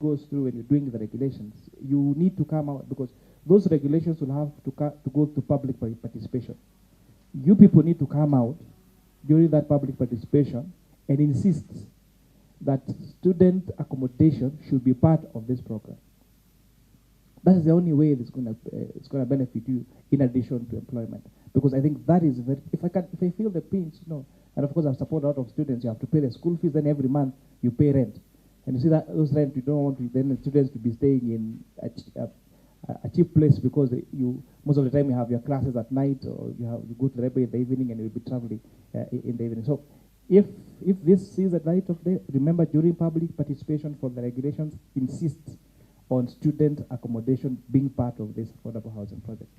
goes through when you're doing the regulations, you need to come out, because those regulations will have to go to public participation. You people need to come out during that public participation and insist that student accommodation should be part of this program. That's the only way it's going to benefit you in addition to employment. Because I think that is very, if I feel the pinch, and of course I support a lot of students, you have to pay the school fees, then every month you pay rent. And you see that those rent, you don't want then the students to be staying in a cheap place, because most of the time you have your classes at night, or you go to the library in the evening, and you'll be traveling in the evening. So if this is the right of day, remember during public participation for the regulations, insist on student accommodation being part of this affordable housing project.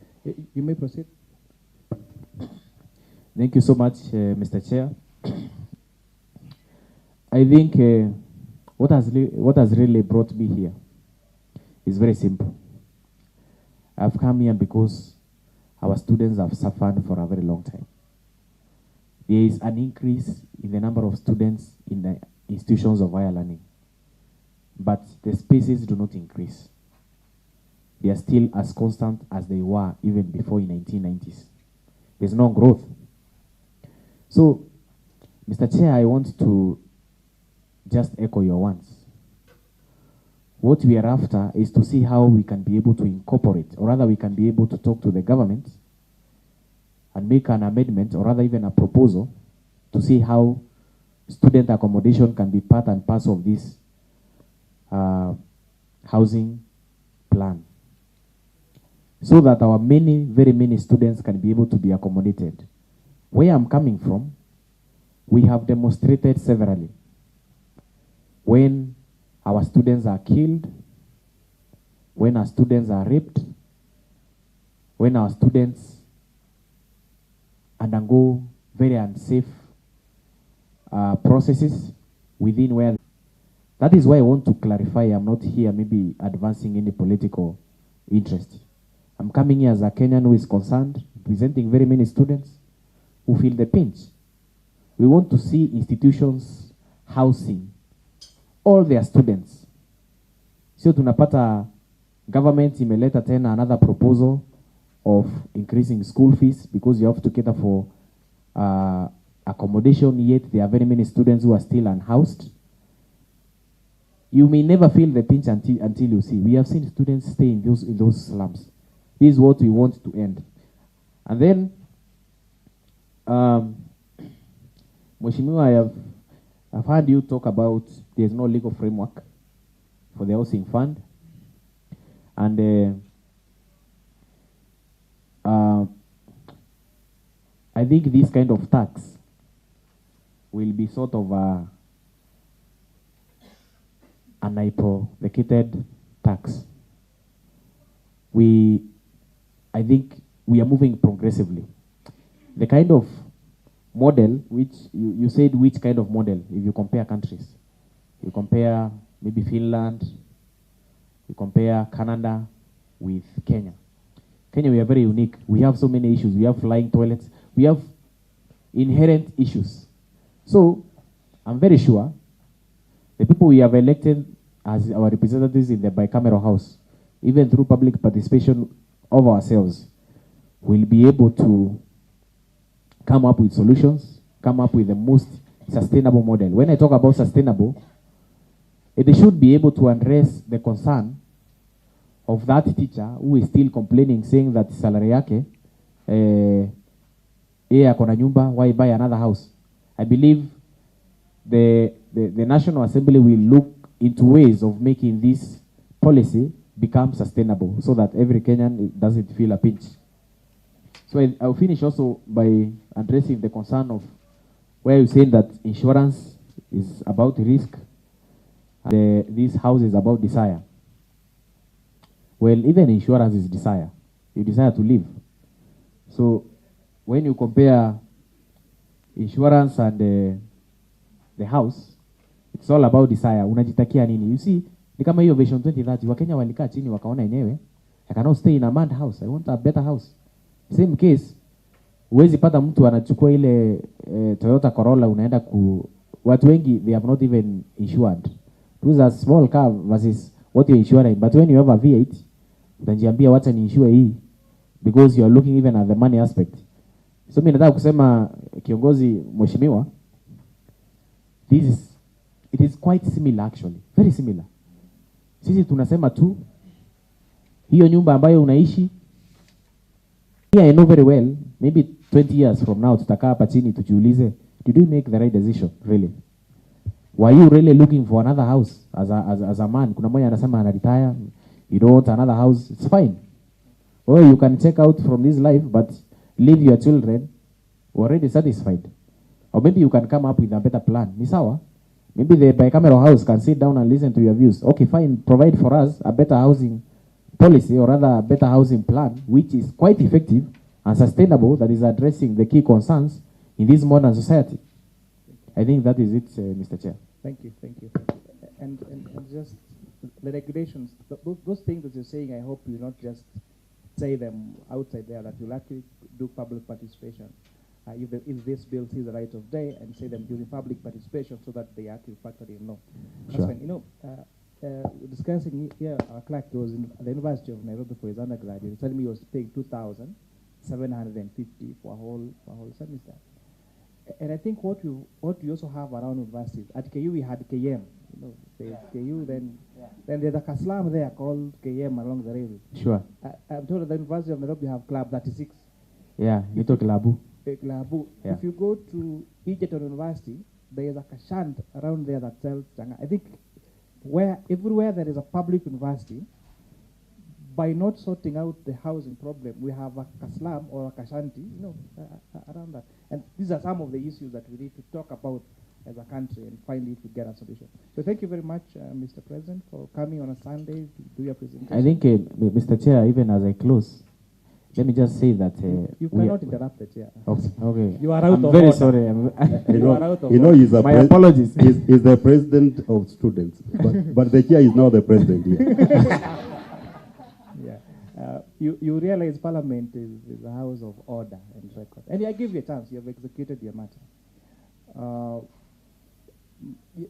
You may proceed. Thank you so much, Mr. Chair. I think what has really brought me here is very simple. I've come here because our students have suffered for a very long time. There is an increase in the number of students in the institutions of higher learning, but the spaces do not increase. They are still as constant as they were even before in 1990s. There's no growth. So, Mr. Chair, I want to just echo your words. What we are after is to see how we can be able to incorporate, or rather we can be able to talk to the government and make an amendment, or rather even a proposal, to see how student accommodation can be part and parcel of this housing plan, so that our very many students can be able to be accommodated. Where I'm coming from, we have demonstrated severally when our students are killed, when our students are raped, when our students undergo very unsafe processes within where. That is why I want to clarify, I'm not here maybe advancing any political interest. I'm coming here as a Kenyan who is concerned, representing very many students who feel the pinch. We want to see institutions housing all their students. So tunapata government imeleta tena another proposal of increasing school fees because you have to cater for accommodation, yet there are very many students who are still unhoused. You may never feel the pinch until you see. We have seen students stay in those slums. This is what we want to end. And then, Mheshimiwa, I've heard you talk about there's no legal framework for the housing fund. And I think this kind of tax will be sort of an hypothecated tax. I think we are moving progressively. The kind of model which you said, which kind of model, if you compare countries, you compare maybe Finland, you compare Canada with Kenya. Kenya, we are very unique. We have so many issues. We have flying toilets. We have inherent issues. So I'm very sure the people we have elected as our representatives in the bicameral house, even through public participation of ourselves, will be able to come up with solutions, come up with the most sustainable model. When I talk about sustainable, they should be able to address the concern of that teacher who is still complaining, saying that salary yake, akona nyumba, why buy another house? I believe the National Assembly will look into ways of making this policy become sustainable so that every Kenyan doesn't feel a pinch. So I'll finish also by addressing the concern of where you're saying that insurance is about risk, and this house is about desire. Well, even insurance is desire. You desire to live. So when you compare insurance and the house, it's all about desire. Unajitakia nini? You see, ni kama hiyo Vision 2030, Wakenya walikaa chini wakaona yenyewe, I cannot stay in a manned house. I want a better house. Same case, huwezi pata mtu anachukua ile Toyota Corolla unaenda watu wengi, they have not even insured. Those are small car versus what you're insuring. But when you have a V8, utajiambia wacha ni insure hii, because you are looking even at the money aspect. So mimi nataka kusema kiongozi mheshimiwa, it is quite similar actually, very similar. Sisi tunasema tu hiyo nyumba ambayo unaishi, I know very well, maybe 20 years from now tutakaa hapa chini tujiulize, did you make the right decision really? Were you really looking for another house as a man? Kuna mmoja anasema ana retire, you don't want another house, it's fine. Or you can check out from this life but leave your children already satisfied. Or maybe you can come up with a better plan. Ni sawa? Maybe the bicameral house can sit down and listen to your views. Okay, fine, provide for us a better housing policy, or rather a better housing plan, which is quite effective and sustainable, that is addressing the key concerns in this modern society. I think that is it, Mr. Chair. Thank you. And just the regulations, those things that you're saying, I hope you not just say them outside there, that you'll actually do public participation. If this bill sees the light of day, and say them during public participation so that they actually factor in law. That's Sure. fine. You know, discussing here, our clerk was in the University of Nairobi for his undergraduate. He told me he was paying 2,750 for a whole semester. And I think what we also have around universities, at KU we had KM, you know, there's KU, then there's a Kaslam there called KM along the railway. Sure. I'm told at the University of Nairobi you have Club 36. Yeah, you talk Labu. Klabu. Yeah. If you go to Egerton University, there is a kashant around there that sells changa. I think everywhere there is a public university, by not sorting out the housing problem, we have a kaslam or a kashanti, you know, around that. And these are some of the issues that we need to talk about as a country and finally if we get a solution. So thank you very much, Mr. President, for coming on a Sunday to do your presentation. I think, Mr. Chair, even as I close, let me just say that you cannot interrupt the chair. Okay. You are out I'm of very order. sorry. You are out of You know, order. he's a My apologies. He's the president of students, but the chair is now the president here. Yeah. You realize Parliament is a house of order and record. And I give you a chance. You have executed your matter. Now you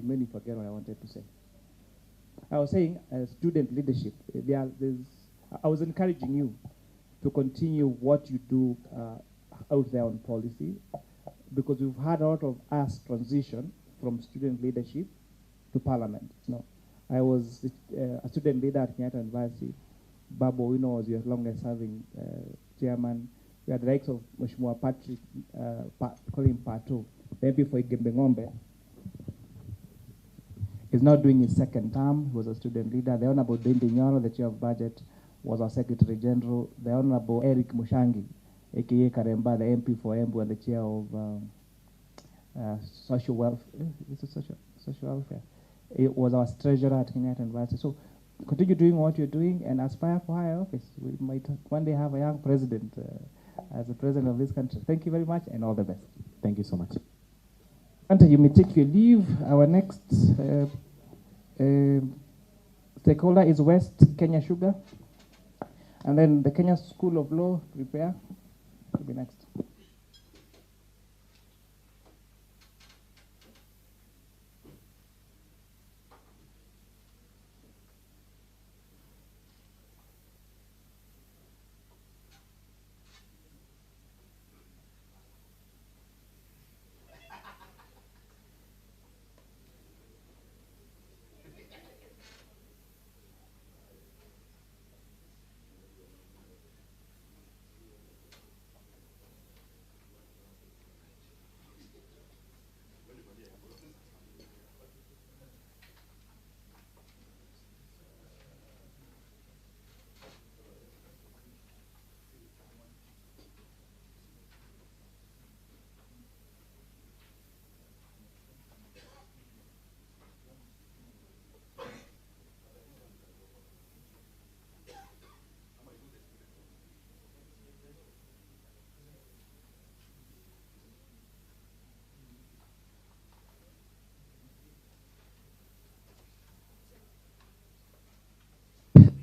made me forget what I wanted to say. I was saying student leadership. I was encouraging you to continue what you do out there on policy, because we've had a lot of us transition from student leadership to Parliament. No, I was a student leader at Kenyatta University. Babu Owino was your longest serving chairman. We had the likes of Mheshimiwa Patrick, call him Pato, the MP for Igembe Ng'ombe. He's now doing his second term. He was a student leader. The Honorable Dendi Nyoro, the chair of budget, was our Secretary General. The Honorable Eric Mushangi, aka Karemba, the MP for Embu and the chair of social welfare. Social welfare. He was our treasurer at Kenyatta University. So continue doing what you're doing and aspire for higher office. We might one day have a young president as the president of this country. Thank you very much and all the best. Thank you so much. Until you may take your leave, our next stakeholder is West Kenya Sugar. And then the Kenya School of Law, prepare to be next.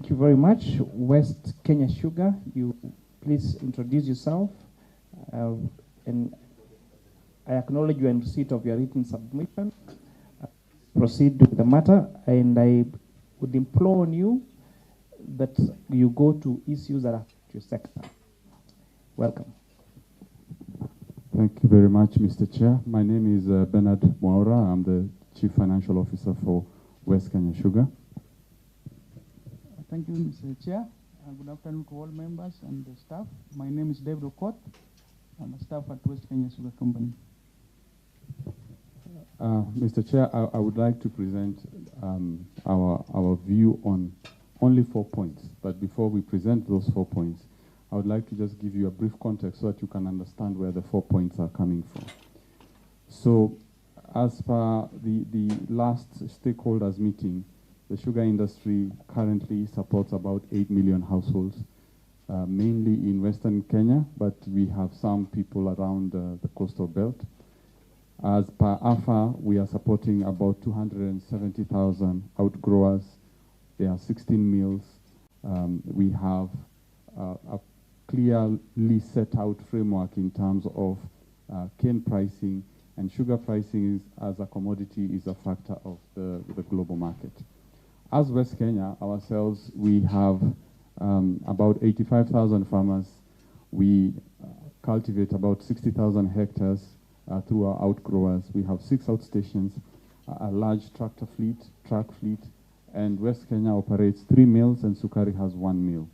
Thank you very much. West Kenya Sugar, you please introduce yourself. And I acknowledge you in receipt of your written submission. proceed with the matter, and I would implore on you that you go to issues that affect your sector. Welcome. Thank you very much, Mr. Chair. My name is Bernard Mwaura. I'm the Chief Financial Officer for West Kenya Sugar. Thank you, Mr. Chair. Good afternoon to all members and the staff. My name is David Okot. I'm a staff at West Kenya Sugar Company. Mr. Chair, I would like to present our view on only 4 points. But before we present those 4 points, I would like to just give you a brief context so that you can understand where the 4 points are coming from. So, as per the last stakeholders meeting, the sugar industry currently supports about 8 million households, mainly in Western Kenya, but we have some people around the coastal belt. As per AFA, we are supporting about 270,000 outgrowers. There are 16 mills. We have a clearly set out framework in terms of cane pricing, and sugar pricing as a commodity is a factor of the global market. As West Kenya ourselves, we have about 85,000 farmers. We cultivate about 60,000 hectares through our outgrowers. We have 6 outstations, a large tractor fleet, truck fleet, and West Kenya operates 3 mills and Sukari has 1 mill.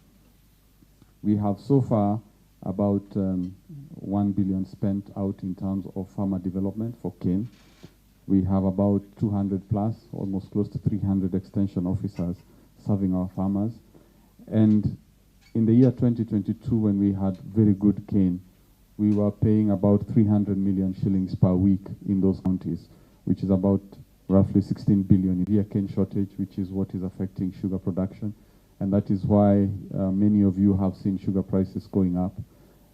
We have so far about 1 billion spent out in terms of farmer development for cane. We have about 200 plus, almost close to 300 extension officers serving our farmers. And in the year 2022, when we had very good cane, we were paying about 300 million shillings per week in those counties, which is about roughly 16 billion. Severe cane shortage, which is what is affecting sugar production. And that is why many of you have seen sugar prices going up.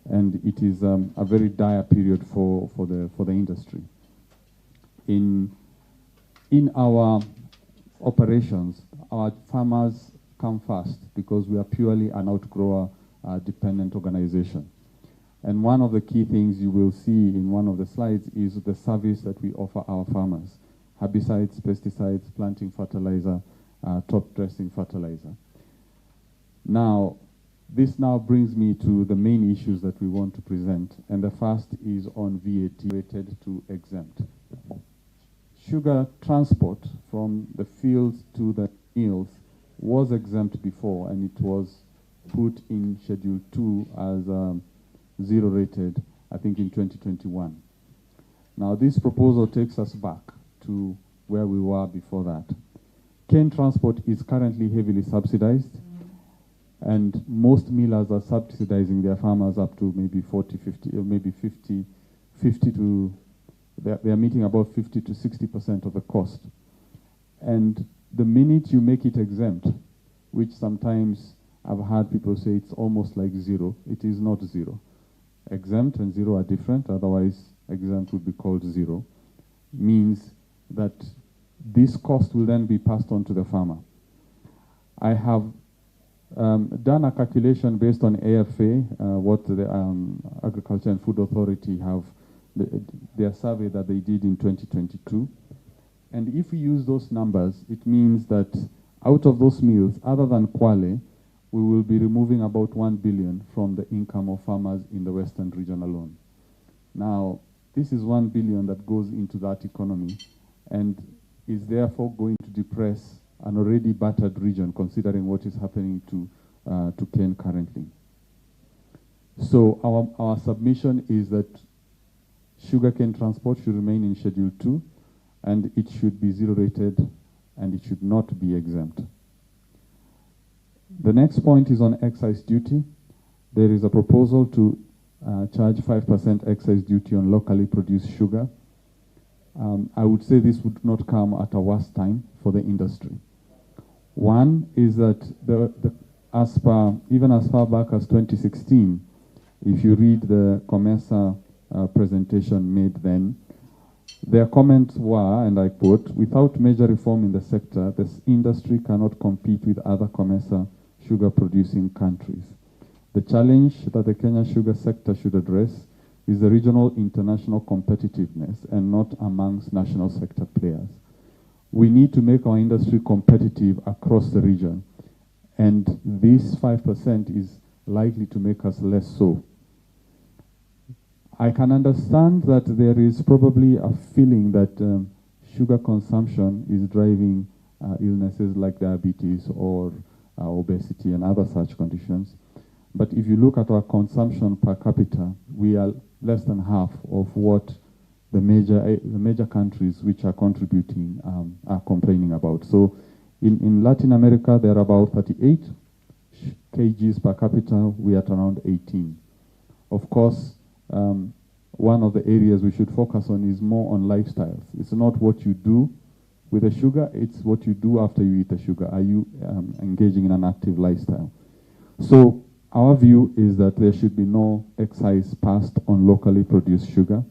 And it is a very dire period for the industry. In our operations, our farmers come first because we are purely an outgrower dependent organization. And one of the key things you will see in one of the slides is the service that we offer our farmers: herbicides, pesticides, planting fertilizer, top dressing fertilizer. Now, this now brings me to the main issues that we want to present, and the first is on VAT rated to exempt. Sugar transport from the fields to the mills was exempt before, and it was put in Schedule 2 as zero rated, I think in 2021. Now, this proposal takes us back to where we were before that. Cane transport is currently heavily subsidized, and most millers are subsidizing their farmers up to maybe 40, 50, or maybe 50 to, they are meeting about 50 to 60% of the cost. And the minute you make it exempt, which sometimes I've heard people say it's almost like zero, it is not zero. Exempt and zero are different, otherwise exempt would be called zero, means that this cost will then be passed on to the farmer. I have done a calculation based on AFA, what the Agriculture and Food Authority have, their survey that they did in 2022. And if we use those numbers, it means that out of those mills, other than Kwale, we will be removing about 1 billion from the income of farmers in the Western region alone. Now, this is 1 billion that goes into that economy and is therefore going to depress an already battered region, considering what is happening to cane currently. So our submission is that sugarcane transport should remain in Schedule 2, and it should be zero rated, and it should not be exempt. The next point is on excise duty. There is a proposal to charge 5% excise duty on locally produced sugar. I would say this would not come at a worse time for the industry. One is that even as far back as 2016, if you read the COMESA presentation made then, their comments were, and I quote, "Without major reform in the sector, this industry cannot compete with other COMESA sugar-producing countries. The challenge that the Kenya sugar sector should address is the regional international competitiveness and not amongst national sector players. We need to make our industry competitive across the region. And this 5% is likely to make us less so. I can understand that there is probably a feeling that sugar consumption is driving illnesses like diabetes or obesity and other such conditions. But if you look at our consumption per capita, we are less than half of what the major countries which are contributing are complaining about. So in Latin America, there are about 38 kgs per capita. We are at around 18. Of course, one of the areas we should focus on is more on lifestyles. It's not what you do with the sugar, it's what you do after you eat the sugar. Are you engaging in an active lifestyle? So our view is that there should be no excise passed on locally produced sugar.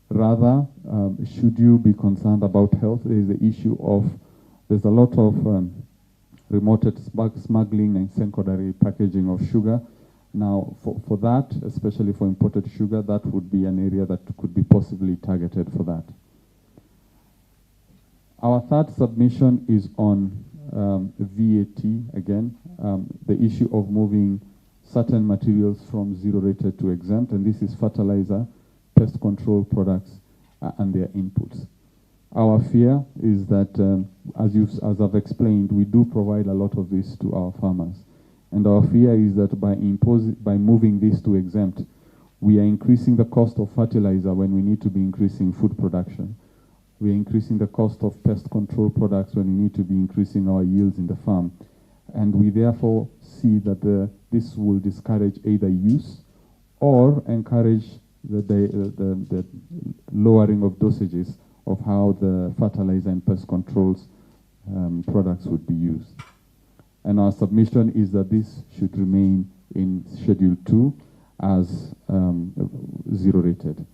Rather, should you be concerned about health, there is the issue of, there's a lot of remote smuggling and secondary packaging of sugar. Now, for that, especially for imported sugar, that would be an area that could be possibly targeted for that. Our third submission is on VAT again, the issue of moving certain materials from zero rated to exempt, and this is fertilizer, pest control products, and their inputs. Our fear is that, as I've explained, we do provide a lot of this to our farmers. And our fear is that by moving this to exempt, we are increasing the cost of fertilizer when we need to be increasing food production. We are increasing the cost of pest control products when we need to be increasing our yields in the farm. And we therefore see that this will discourage either use or encourage the lowering of dosages of how the fertilizer and pest controls products would be used. And our submission is that this should remain in Schedule 2 as zero rated.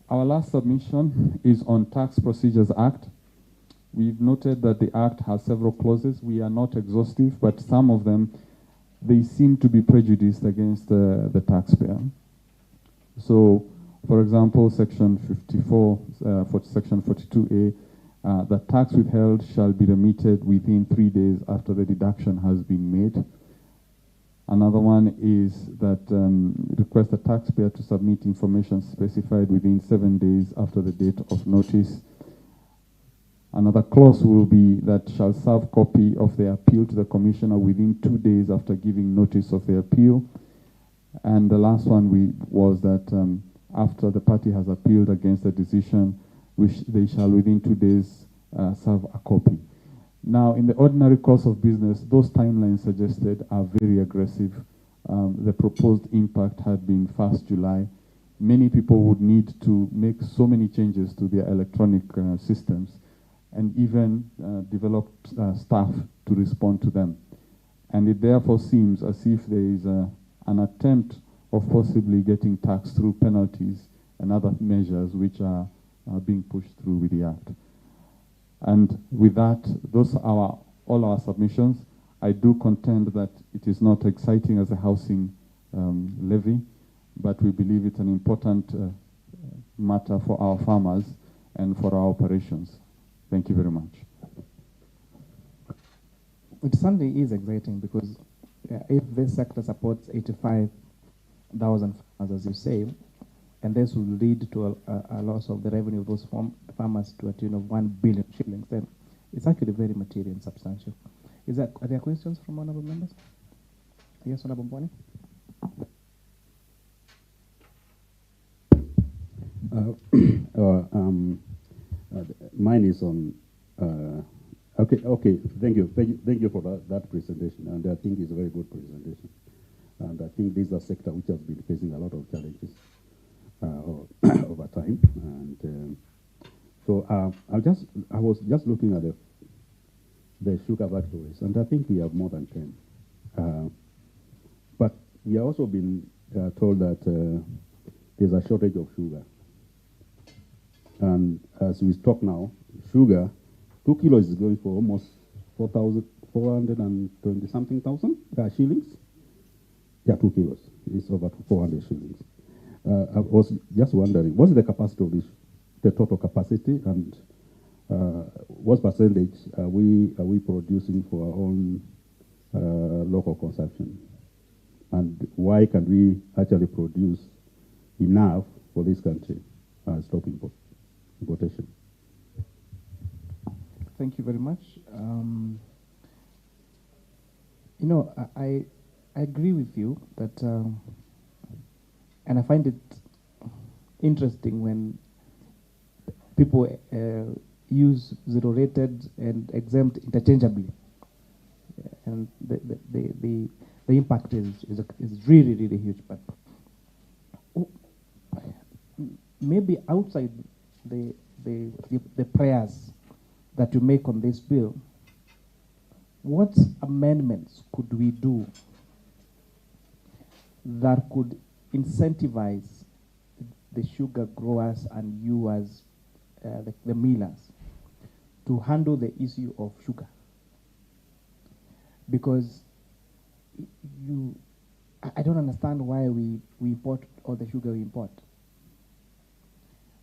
Our last submission is on Tax Procedures Act. We've noted that the Act has several clauses. We are not exhaustive, but some of them, they seem to be prejudiced against the taxpayer. So, for example, Section 54, Section 42A, the tax withheld shall be remitted within 3 days after the deduction has been made. Another one is that request the taxpayer to submit information specified within 7 days after the date of notice. Another clause will be that shall serve copy of the appeal to the commissioner within 2 days after giving notice of the appeal. And the last one was that after the party has appealed against the decision, they shall within 2 days serve a copy. Now, in the ordinary course of business, those timelines suggested are very aggressive. The proposed impact had been 1st July. Many people would need to make so many changes to their electronic systems and even develop staff to respond to them. And it therefore seems as if there is an attempt of possibly getting taxed through penalties and other measures which are being pushed through with the Act. And with that, those are all our submissions. I do contend that it is not exciting as a housing levy, but we believe it's an important matter for our farmers and for our operations. Thank you very much. It certainly is exciting because if this sector supports 85,000 farmers, as you say, and this will lead to a loss of the revenue of those farmers to a tune of 1 billion shillings, then it's actually very material and substantial. Are there questions from honorable members? Yes, Honorable Mboni. Mine is on. Okay. Thank you for that presentation, and I think it's a very good presentation. And I think this is a sector which has been facing a lot of challenges over time. And so I was just looking at the sugar factories, and I think we have more than 10. But we have also been told that there's a shortage of sugar. And as we talk now, sugar, 2 kilos is going for almost 420 something thousand shillings. Yeah, 2 kilos. It's over 400 shillings. I was just wondering, what's the capacity of this, the total capacity, and what percentage are we producing for our own local consumption? And why can we actually produce enough for this country and stop importation? Thank you very much. You know, I agree with you that, and I find it interesting when people use zero-rated and exempt interchangeably, and the impact is really, really huge. But maybe outside the prayers that you make on this bill, what amendments could we do that could incentivize the sugar growers and you as the millers to handle the issue of sugar? Because I don't understand why we import all the sugar we import.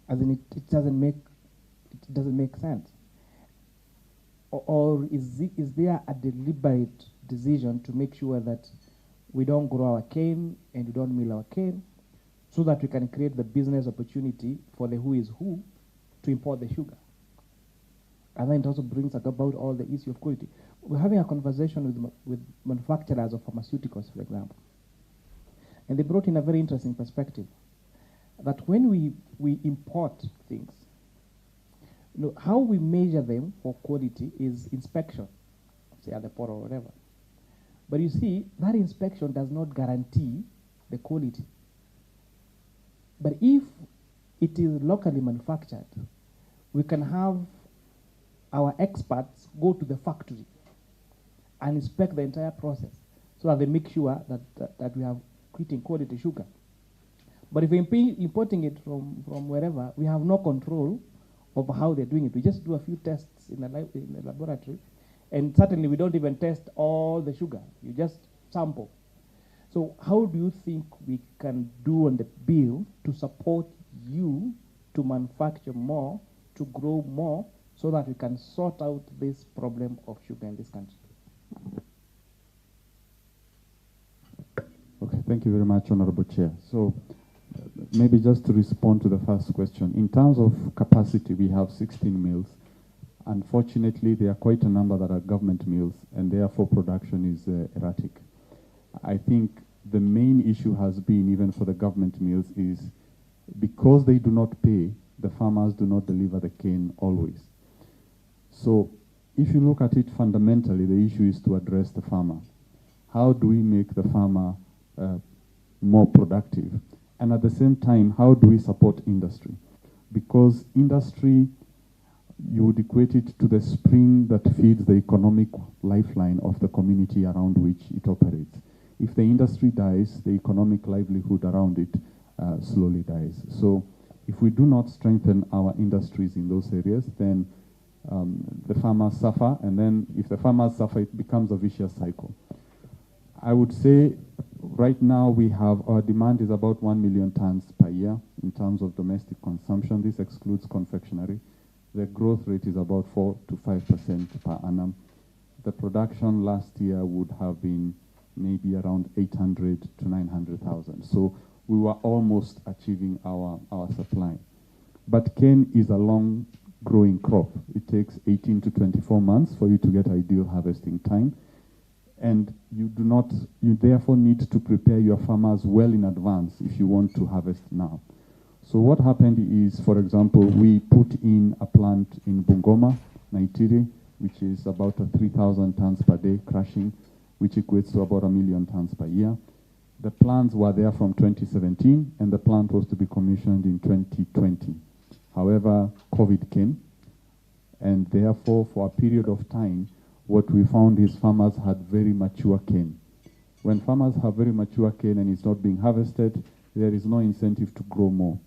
As in, it doesn't make sense. Or is there a deliberate decision to make sure that we don't grow our cane and we don't mill our cane, so that we can create the business opportunity for the who is who to import the sugar? And then it also brings about all the issue of quality. We're having a conversation with manufacturers of pharmaceuticals, for example, and they brought in a very interesting perspective that when we import things, you know, how we measure them for quality is inspection, say at the port or whatever. But you see, that inspection does not guarantee the quality. But if it is locally manufactured, we can have our experts go to the factory and inspect the entire process so that they make sure that we have creating quality sugar. But if we're importing it from wherever, we have no control of how they're doing it. We just do a few tests in the laboratory, and certainly we don't even test all the sugar. You just sample. So how do you think we can do on the bill to support you to manufacture more, to grow more, so that we can sort out this problem of sugar in this country? Okay, thank you very much, Honorable Chair. So maybe just to respond to the first question, in terms of capacity, we have 16 mills. Unfortunately, there are quite a number that are government mills, and therefore production is erratic. I think the main issue has been, even for the government mills, is because they do not pay, the farmers do not deliver the cane always. So if you look at it fundamentally, the issue is to address the farmer. How do we make the farmer more productive? And at the same time, how do we support industry? Because industry, you would equate it to the spring that feeds the economic lifeline of the community around which it operates. If the industry dies, the economic livelihood around it slowly dies. So if we do not strengthen our industries in those areas, then the farmers suffer, and then if the farmers suffer, it becomes a vicious cycle. I would say right now we have, our demand is about 1 million tons per year in terms of domestic consumption. This excludes confectionery. The growth rate is about 4 to 5% per annum. The production last year would have been maybe around 800 to 900,000. So we were almost achieving our supply. But cane is a long growing crop. It takes 18 to 24 months for you to get ideal harvesting time. And you therefore need to prepare your farmers well in advance if you want to harvest now. So what happened is, for example, we put in a plant in Bungoma, Naitiri, which is about 3,000 tons per day crushing, which equates to about 1 million tons per year. The plants were there from 2017, and the plant was to be commissioned in 2020. However, COVID came, and therefore, for a period of time, what we found is farmers had very mature cane. When farmers have very mature cane and it's not being harvested, there is no incentive to grow more.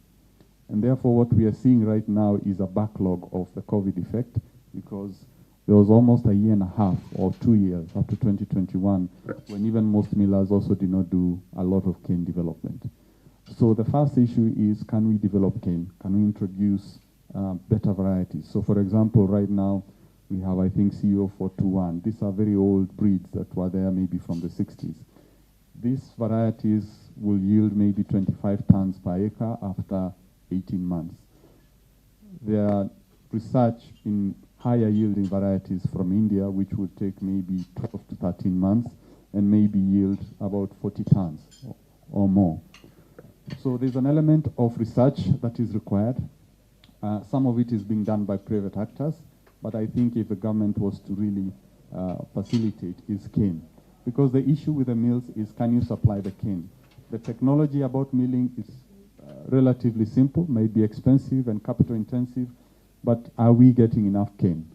And therefore, what we are seeing right now is a backlog of the COVID effect, because there was almost a year and a half or 2 years up to 2021 when even most millers also did not do a lot of cane development. So the first issue is, can we develop cane? Can we introduce better varieties. So for example, right now, we have, I think, CO421. These are very old breeds that were there maybe from the 60s. These varieties will yield maybe 25 tons per acre after 18 months. There are research in higher yielding varieties from India, which would take maybe 12 to 13 months and maybe yield about 40 tons or more. So there's an element of research that is required. Some of it is being done by private actors, but I think if the government was to really facilitate, is cane. Because the issue with the mills is, can you supply the cane? The technology about milling is relatively simple, may be expensive and capital intensive, but are we getting enough cane?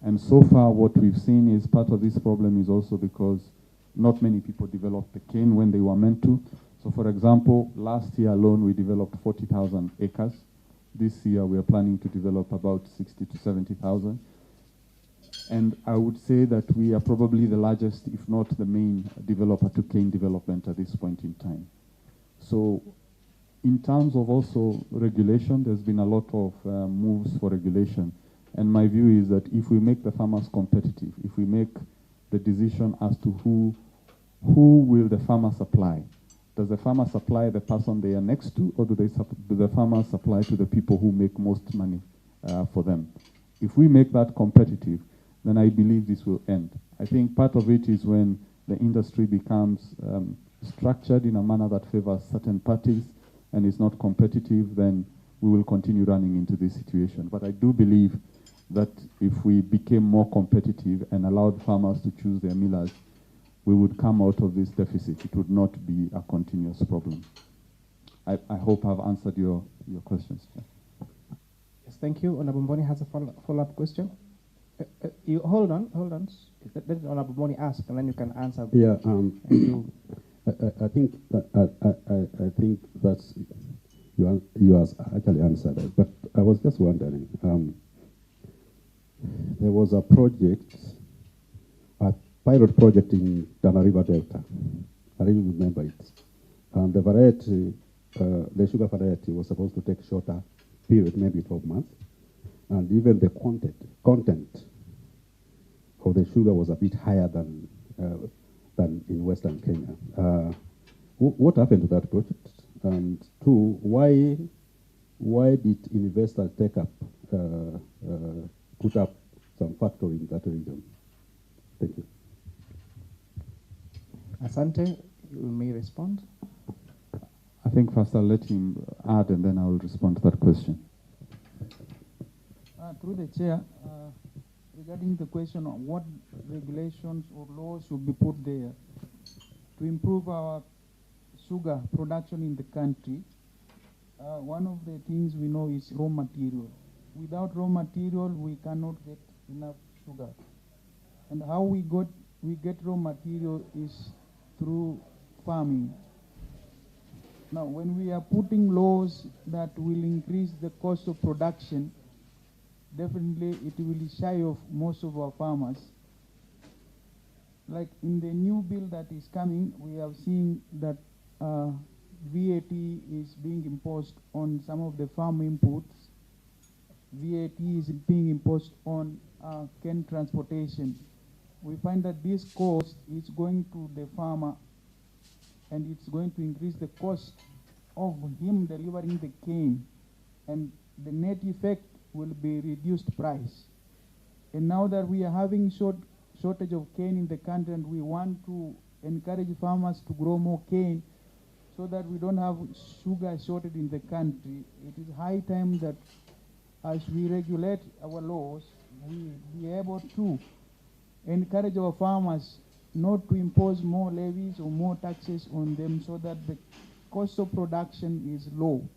And so far what we've seen is part of this problem is also because not many people developed the cane when they were meant to. So for example, last year alone we developed 40,000 acres. This year we are planning to develop about 60 to 70,000. And I would say that we are probably the largest, if not the main developer to cane development at this point in time. So in terms of also regulation, there's been a lot of moves for regulation. And my view is that if we make the farmers competitive, if we make the decision as to who will the farmer supply, does the farmer supply the person they are next to, or do the farmers supply to the people who make most money for them? If we make that competitive, then I believe this will end. I think part of it is when the industry becomes structured in a manner that favors certain parties and is not competitive, then we will continue running into this situation. But I do believe that if we became more competitive and allowed farmers to choose their millers, we would come out of this deficit. It would not be a continuous problem. I hope I've answered your questions. Yes, thank you. Honorable Mboni has a follow-up question. You hold on. Let Honorable Mboni ask, and then you can answer. Yeah. I think that's you has actually answered it. But I was just wondering. There was a project, a pilot project in Tana River Delta. I really remember it. And the variety, the sugar variety, was supposed to take shorter period, maybe 12 months. And even the content of the sugar was a bit higher than in Western Kenya. What happened to that project? And two, why did investors take up, put up some factory in that region? Thank you. Asante, you may respond. I think first I'll let him add and then I will respond to that question. Through the chair, regarding the question on what regulations or laws should be put there to improve our sugar production in the country, one of the things we know is raw material. Without raw material, we cannot get enough sugar. And how we get raw material is through farming. Now, when we are putting laws that will increase the cost of production, definitely it will shy off most of our farmers. Like in the new bill that is coming, we have seen that VAT is being imposed on some of the farm inputs. VAT is being imposed on cane transportation. We find that this cost is going to the farmer and it's going to increase the cost of him delivering the cane, and the net effect will be reduced price. And now that we are having shortage of cane in the country and we want to encourage farmers to grow more cane so that we don't have sugar shortage in the country, it is high time that as we regulate our laws, we be able to encourage our farmers not to impose more levies or more taxes on them so that the cost of production is low.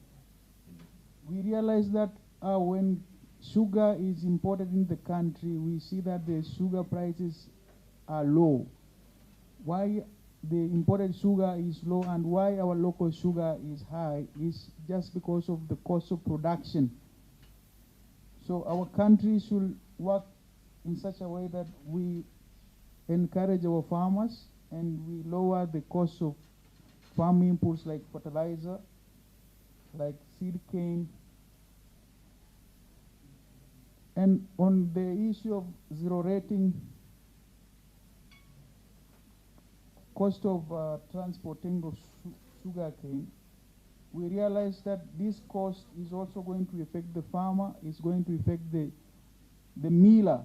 We realize that when sugar is imported in the country, we see that the sugar prices are low. Why the imported sugar is low and why our local sugar is high is just because of the cost of production. So our country should work in such a way that we encourage our farmers and we lower the cost of farm inputs like fertilizer, like seed cane, And on the issue of zero rating, cost of transporting of sugar cane, we realize that this cost is also going to affect the farmer, is going to affect the miller,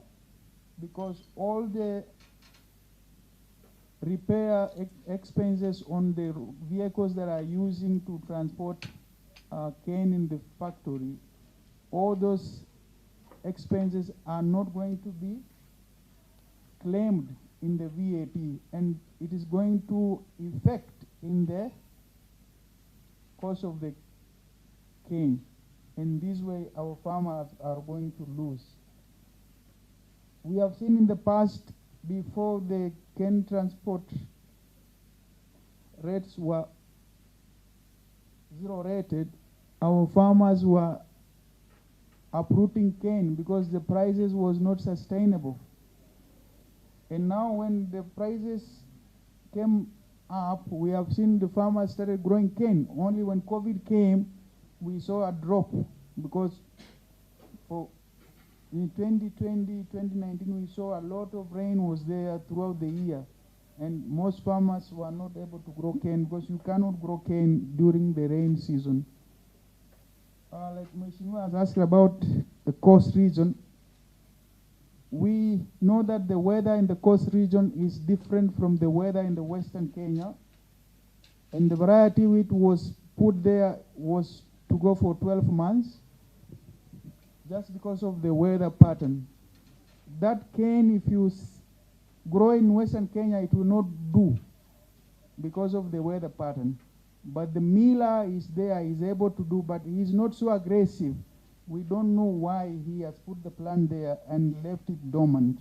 because all the repair expenses on the vehicles that are using to transport cane in the factory, all those expenses are not going to be claimed in the VAT, and it is going to affect in the cost of the cane. In this way, our farmers are going to lose. We have seen in the past, before the cane transport rates were zero rated, our farmers were uprooting cane because the prices was not sustainable. And now when the prices came up, we have seen the farmers started growing cane. Only when COVID came, we saw a drop, because in 2020, 2019, we saw a lot of rain was there throughout the year. And most farmers were not able to grow cane because you cannot grow cane during the rain season. Like Mheshimiwa has asked about the coast region, we know that the weather in the coast region is different from the weather in the Western Kenya. And the variety which was put there was to go for 12 months, just because of the weather pattern. That cane, if you grow in Western Kenya, it will not do because of the weather pattern. But the miller is there, is able to do, but he is not so aggressive. We don't know why he has put the plant there and left it dormant.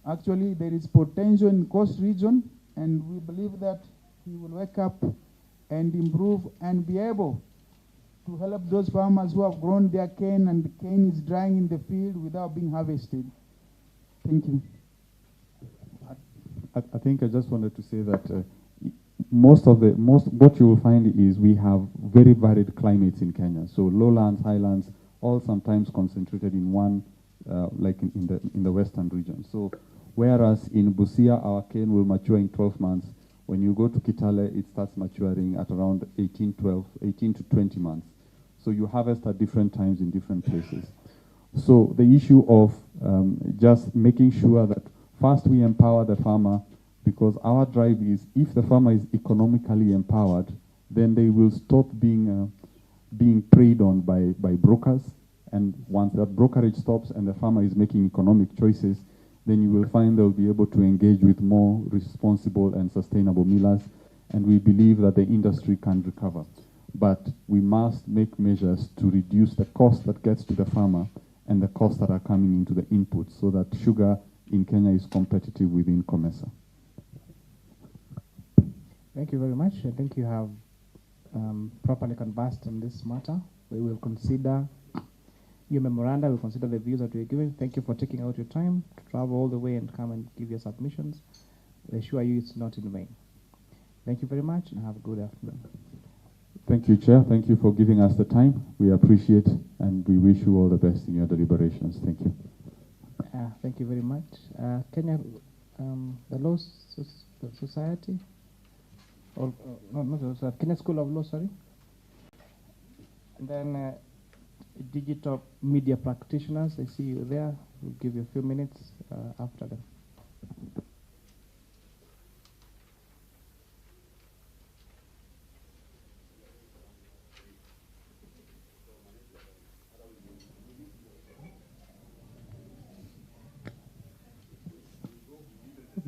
Actually, there is potential in coast region, and we believe that he will wake up and improve and be able to help those farmers who have grown their cane and the cane is drying in the field without being harvested. Thank you. I think I just wanted to say that what you will find is we have very varied climates in Kenya. So lowlands, highlands, all sometimes concentrated in one, like in the western region. So whereas in Busia, our cane will mature in 12 months. When you go to Kitale, it starts maturing at around 18 to 20 months. So you harvest at different times in different places. So the issue of just making sure that first we empower the farmer, because our drive is, if the farmer is economically empowered, then they will stop being preyed on by brokers. And once that brokerage stops and the farmer is making economic choices, then you will find they'll be able to engage with more responsible and sustainable millers. And we believe that the industry can recover. But we must make measures to reduce the cost that gets to the farmer and the costs that are coming into the inputs, so that sugar in Kenya is competitive within COMESA. Thank you very much. I think you have properly conversed on this matter. We will consider your memoranda, we'll consider the views that you're giving. Thank you for taking out your time to travel all the way and come and give your submissions. We assure you it's not in vain. Thank you very much and have a good afternoon. Thank you, Chair. Thank you for giving us the time. We appreciate and we wish you all the best in your deliberations. Thank you. Thank you very much. Kenya, the Law Society, or not the Society, Kenya School of Law, sorry. And then digital media practitioners, I see you there. We'll give you a few minutes after them.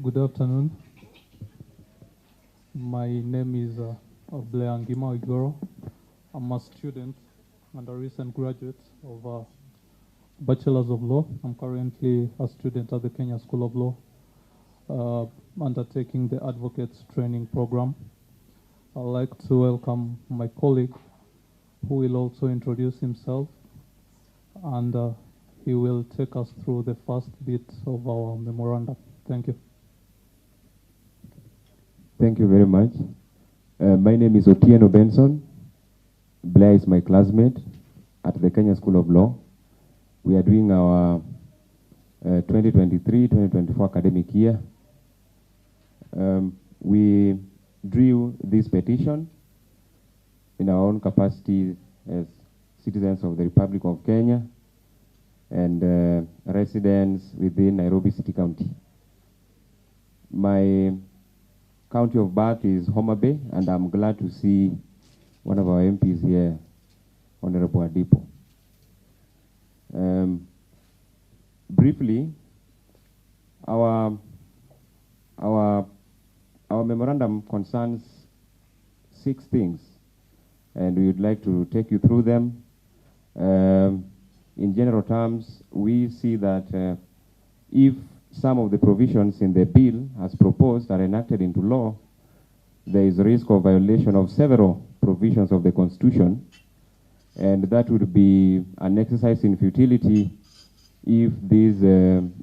Good afternoon. My name is Blair Ngima Igoro. I'm a student and a recent graduate of Bachelor's of Law. I'm currently a student at the Kenya School of Law, undertaking the Advocates Training Program. I'd like to welcome my colleague, who will also introduce himself, and he will take us through the first bit of our memorandum. Thank you. Thank you very much. My name is Otieno Benson. Blair is my classmate at the Kenya School of Law. we are doing our 2023-2024 academic year. We drew this petition in our own capacity as citizens of the Republic of Kenya and residents within Nairobi City County. My county of birth is Homa Bay, and I'm glad to see one of our MPs here, Honorable Adipo. Briefly, our memorandum concerns 6 things, and we would like to take you through them. In general terms, we see that if some of the provisions in the bill as proposed are enacted into law, there is a risk of violation of several provisions of the Constitution, and that would be an exercise in futility if this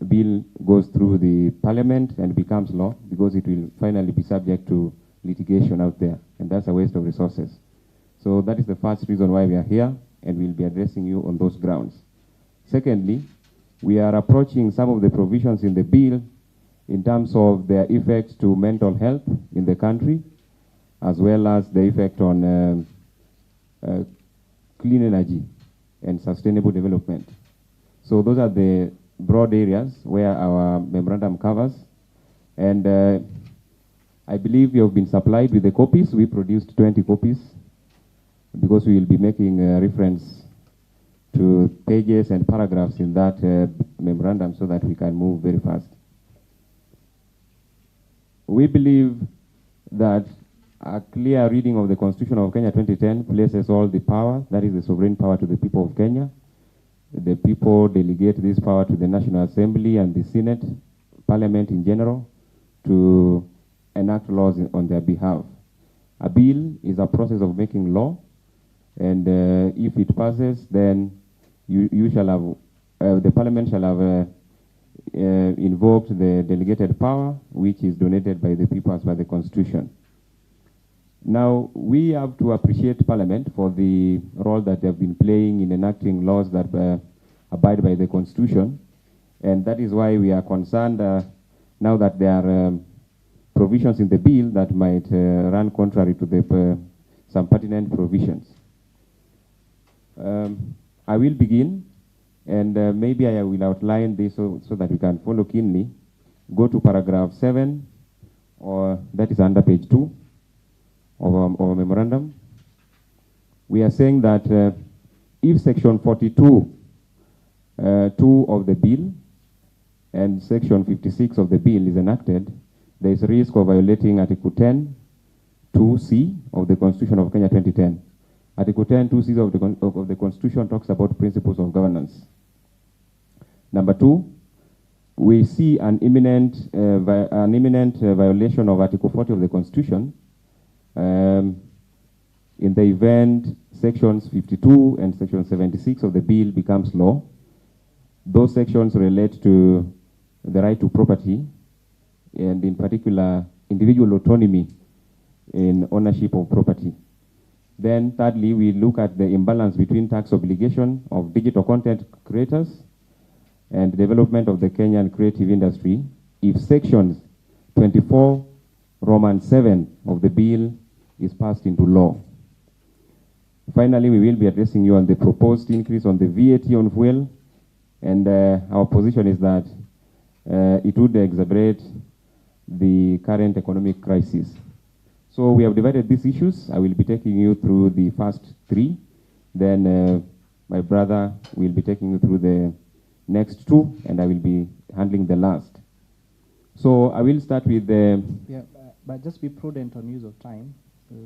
bill goes through the Parliament and becomes law, because it will finally be subject to litigation out there, and that's a waste of resources. So that is the first reason why we are here, and we'll be addressing you on those grounds. Secondly, we are approaching some of the provisions in the bill in terms of their effects to mental health in the country, as well as the effect on clean energy and sustainable development. So those are the broad areas where our memorandum covers. And I believe you have been supplied with the copies. We produced 20 copies because we will be making reference to pages and paragraphs in that memorandum so that we can move very fast. We believe that a clear reading of the Constitution of Kenya 2010 places all the power, that is the sovereign power, to the people of Kenya. The people delegate this power to the National Assembly and the Senate, Parliament in general, to enact laws on their behalf. A bill is a process of making law, and if it passes, then you shall have, the Parliament shall have invoked the delegated power, which is donated by the people as per the Constitution. Now, we have to appreciate Parliament for the role that they have been playing in enacting laws that abide by the Constitution, and that is why we are concerned now that there are provisions in the bill that might run contrary to the some pertinent provisions. I will begin, and maybe I will outline this so that we can follow keenly. Go to paragraph 7, or that is under page 2 of our memorandum. We are saying that if section 42, 2 of the bill and section 56 of the bill is enacted, there is a risk of violating Article 10, 2C of the Constitution of Kenya 2010. Article 10, 2C of the Constitution talks about principles of governance. Number 2, we see an imminent violation of Article 40 of the Constitution in the event sections 52 and section 76 of the bill becomes law. Those sections relate to the right to property, and in particular, individual autonomy in ownership of property. Then thirdly, we look at the imbalance between tax obligation of digital content creators and development of the Kenyan creative industry if sections 24, Roman 7 of the bill is passed into law. Finally, we will be addressing you on the proposed increase on the VAT on fuel, and our position is that it would exacerbate the current economic crisis. So we have divided these issues. I will be taking you through the first 3. Then my brother will be taking you through the next 2, and I will be handling the last. So I will start with the... Yeah, but just be prudent on use of time.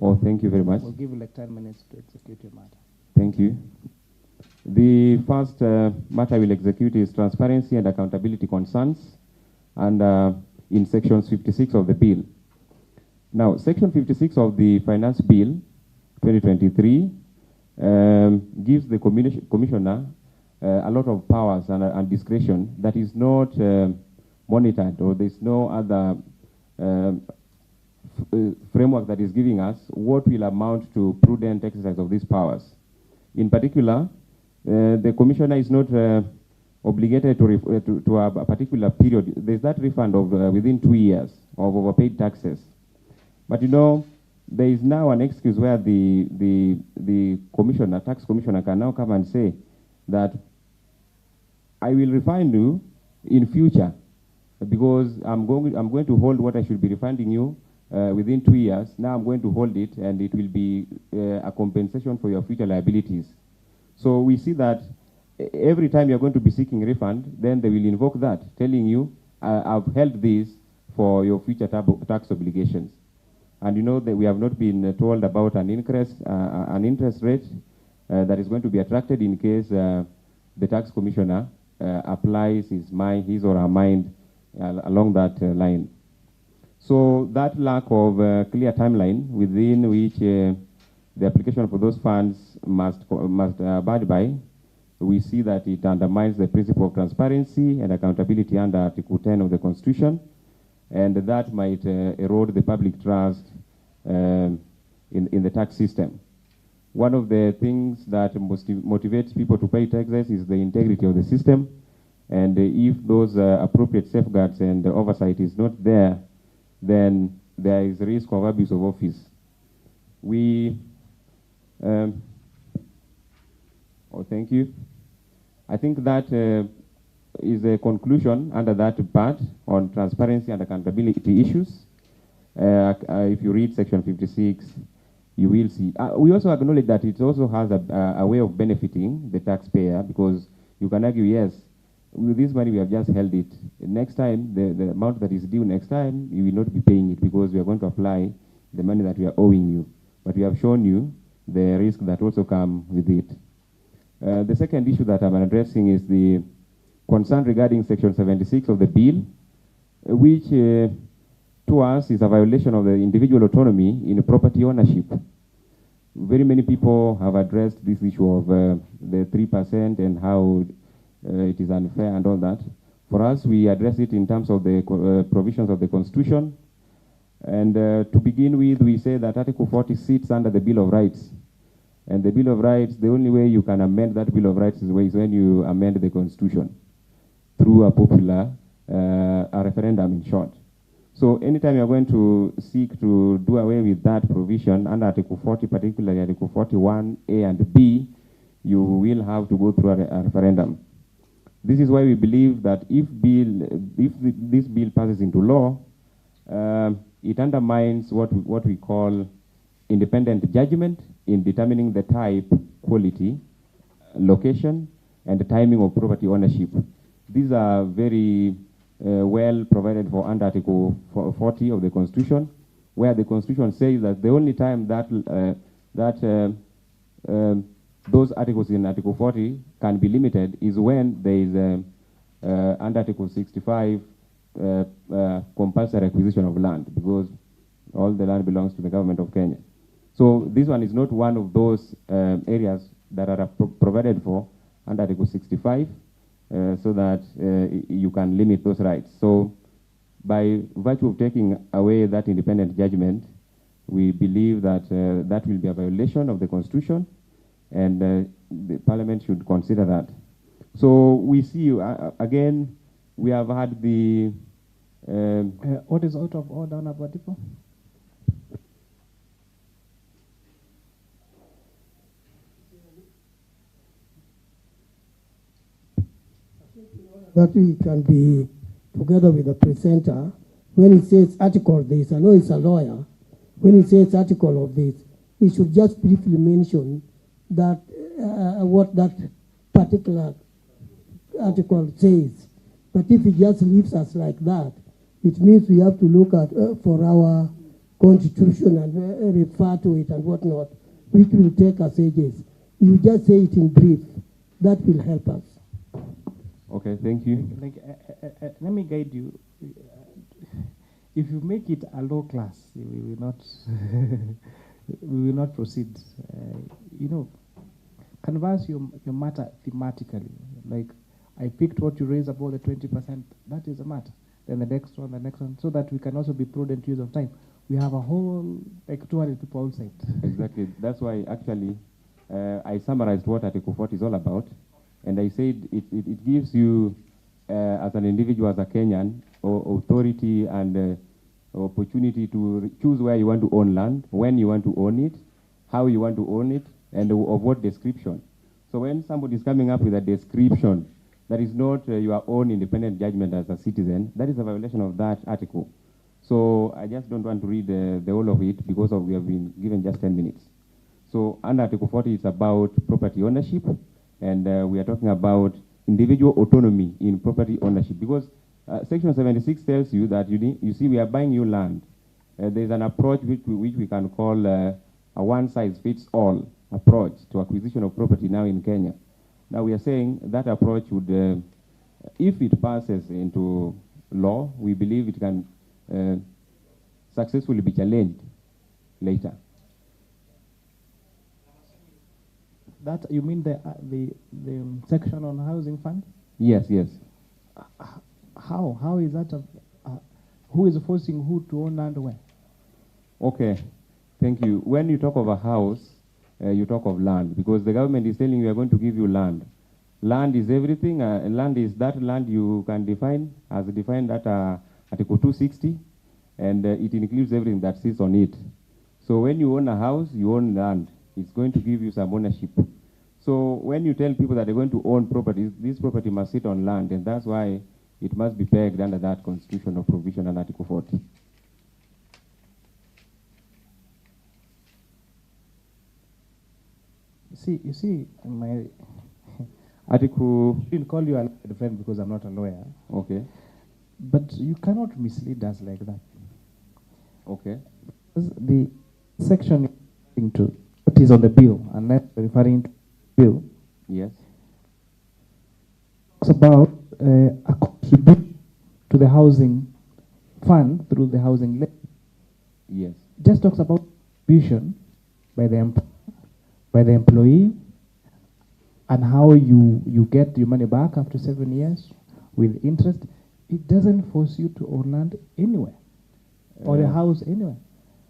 Oh, thank you very much. We'll give you like 10 minutes to execute your matter. Thank you. The first matter I will execute is transparency and accountability concerns, and in sections 56 of the bill. Now, section 56 of the Finance Bill 2023 gives the commissioner a lot of powers and discretion that is not monitored, or there's no other framework that is giving us what will amount to prudent exercise of these powers. In particular, the commissioner is not obligated to a particular period, there's that refund of within 2 years of overpaid taxes. But you know, there is now an excuse where the commissioner, tax commissioner, can now come and say that I will refund you in future because I'm going to hold what I should be refunding you within 2 years. Now I'm going to hold it, and it will be a compensation for your future liabilities. So we see that every time you're going to be seeking refund, then they will invoke that, telling you, I've held this for your future tax obligations. And you know that we have not been told about an interest rate that is going to be attracted in case the tax commissioner applies his or her mind along that line. So that lack of clear timeline within which the application for those funds must abide by, we see that it undermines the principle of transparency and accountability under Article 10 of the Constitution, and that might erode the public trust in the tax system. One of the things that motivates people to pay taxes is the integrity of the system, and if those appropriate safeguards and oversight is not there, then there is risk of abuse of office. Thank you. I think that is a conclusion under that part on transparency and accountability issues. If you read section 56, you will see. We also acknowledge that it also has a way of benefiting the taxpayer, because you can argue, yes, with this money we have just held it. Next time, the amount that is due next time, you will not be paying it because we are going to apply the money that we are owing you. But we have shown you the risk that also comes with it. The second issue that I'm addressing is the concern regarding Section 76 of the bill, which to us is a violation of the individual autonomy in property ownership. Very many people have addressed this issue of the 3% and how it is unfair and all that. For us, we address it in terms of the provisions of the Constitution. And to begin with, we say that Article 40 sits under the Bill of Rights. And the Bill of Rights, the only way you can amend that Bill of Rights is when you amend the Constitution through a popular a referendum, in short. So anytime you're going to seek to do away with that provision under Article 40, particularly Article 41A and B, you will have to go through a referendum. This is why we believe that if this bill passes into law, it undermines what we call independent judgment in determining the type, quality, location, and the timing of property ownership. These are very well provided for under Article 40 of the Constitution, where the Constitution says that the only time that those articles in Article 40 can be limited is when there is under Article 65 compulsory acquisition of land, because all the land belongs to the government of Kenya. So this one is not one of those areas that are provided for under Article 65, so that you can limit those rights. So by virtue of taking away that independent judgment, we believe that that will be a violation of the Constitution, and the Parliament should consider that. So we see, again, we have had the... what is out of order, Nabadipo? That we can be together with the presenter when he says article this. I know he's a lawyer. When he says article of this, he should just briefly mention that what that particular article says. But if he just leaves us like that, it means we have to look at for our constitution and refer to it and whatnot, which will take us ages. You just say it in brief. That will help us. Okay, thank you. Let me guide you. If you make it a low class, we will not we will not proceed. You know, canvas your matter thematically. Like, I picked what you raised about the 20%. That is a matter. Then the next one, so that we can also be prudent use of time. We have a whole, like, 200 people outside. Exactly. That's why, actually, I summarized what Article 40 is all about. And I said it gives you, as an individual, as a Kenyan, authority and opportunity to choose where you want to own land, when you want to own it, how you want to own it, and of what description. So when somebody is coming up with a description that is not your own independent judgment as a citizen, that is a violation of that article. So I just don't want to read the whole of it because we have been given just 10 minutes. So under Article 40, it's about property ownership, and we are talking about individual autonomy in property ownership, because Section 76 tells you that you see, we are buying new land. There's an approach which we can call a one-size-fits-all approach to acquisition of property now in Kenya. Now we are saying that approach would, if it passes into law, we believe it can successfully be challenged later. That you mean the section on housing fund? Yes, yes. How is that? Who is forcing who to own land where? Okay, thank you. When you talk of a house, you talk of land, because the government is telling you we are going to give you land. Land is everything. Land is that land you can define as defined at Article 260, and it includes everything that sits on it. So when you own a house, you own land. It's going to give you some ownership. So when you tell people that they're going to own properties, this property must sit on land, and that's why it must be pegged under that constitutional provision and Article 40. You see, my Article. I didn't call you a friend because I'm not a lawyer. Okay. But you cannot mislead us like that. Okay. The section into what is on the bill, unless referring to the bill. Yes. Talks about a contribution to the housing fund through the housing levy. Yes. It just talks about contribution by the employee, and how you get your money back after 7 years with interest. It doesn't force you to own land anywhere or a house anywhere.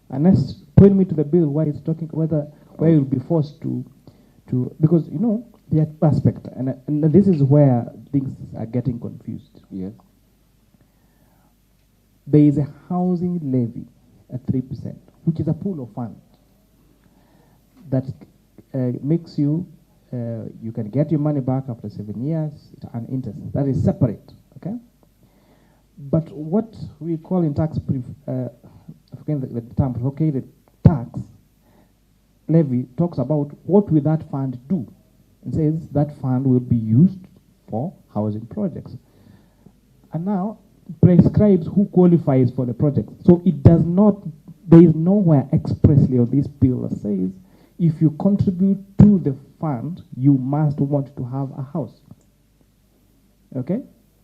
Unless point me to the bill where it's talking where you'll be forced to because you know there are two aspects, and this is where things are getting confused. Yes. There is a housing levy at 3%, which is a pool of funds that makes you can get your money back after 7 years and interest. That is separate, okay? But what we call in tax, forgetting the term, the tax levy talks about what will that fund do. It says that fund will be used for housing projects. And now prescribes who qualifies for the project. So it does not, there is nowhere expressly on this bill that says if you contribute to the fund, you must want to have a house. Okay?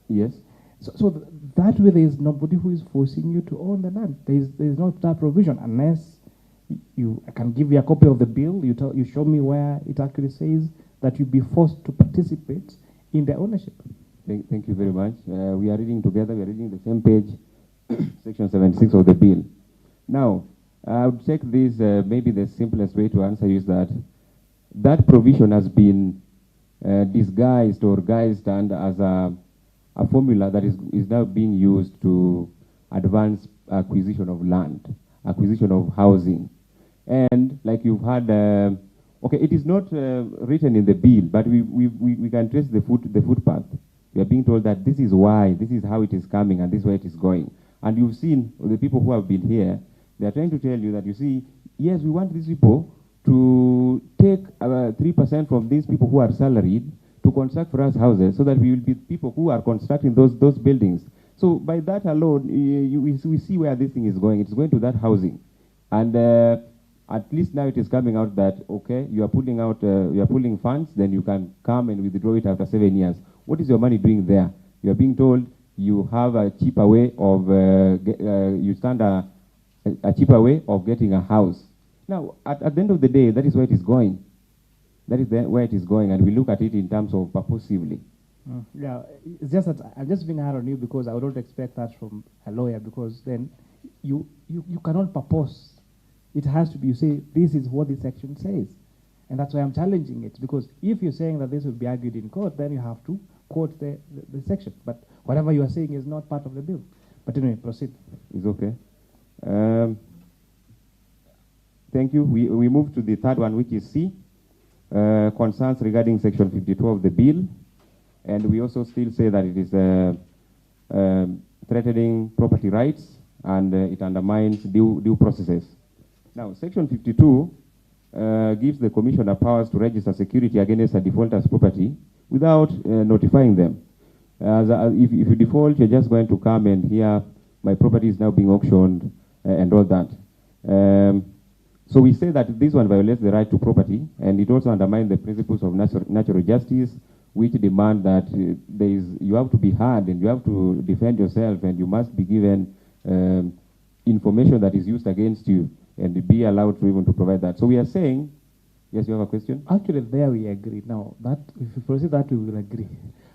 Yes. So that way there is nobody who is forcing you to own the land. There is not that provision unless I can give you a copy of the bill. You show me where it actually says that you'll be forced to participate in the ownership. Thank you very much. We are reading together. We are reading the same page, Section 76 of the bill. Now, I would take this, maybe the simplest way to answer you is that provision has been disguised or guised under as a formula that is now being used to advance acquisition of land, acquisition of housing. And like you've had, okay, it is not written in the bill, but we can trace the footpath. We are being told that this is why, this is how it is coming, and this is where it is going. And you've seen the people who have been here, they are trying to tell you that, you see, yes, we want these people to take 3% from these people who are salaried to construct for us houses, so that we will be people who are constructing those buildings. So by that alone, we see where this thing is going. It's going to that housing. And at least now it is coming out that, okay, you are pulling funds, then you can come and withdraw it after 7 years. What is your money doing there? You are being told you have a cheaper way of, a cheaper way of getting a house. Now, at the end of the day, that is where it is going. That is where it is going, and we look at it in terms of purposively. Yeah, it's just that I'm just being hard on you because I would not expect that from a lawyer, because then you cannot purpose. It has to be, you say, this is what this section says. And that's why I'm challenging it, because if you're saying that this will be argued in court, then you have to quote the section. But whatever you are saying is not part of the bill. But anyway, proceed. It's okay. Thank you. We move to the third one, which is C, concerns regarding Section 52 of the bill. And we also still say that it is threatening property rights, and it undermines due processes. Now, Section 52 gives the commissioner powers to register security against a defaulter's property without notifying them. If you default, you're just going to come and hear my property is now being auctioned and all that. So we say that this one violates the right to property, and it also undermines the principles of natural justice, which demand that you have to be heard and you have to defend yourself, and you must be given information that is used against you and be allowed to even to provide that. So we are saying, yes, you have a question? Actually, there we agree. Now, that if you proceed that, we will agree.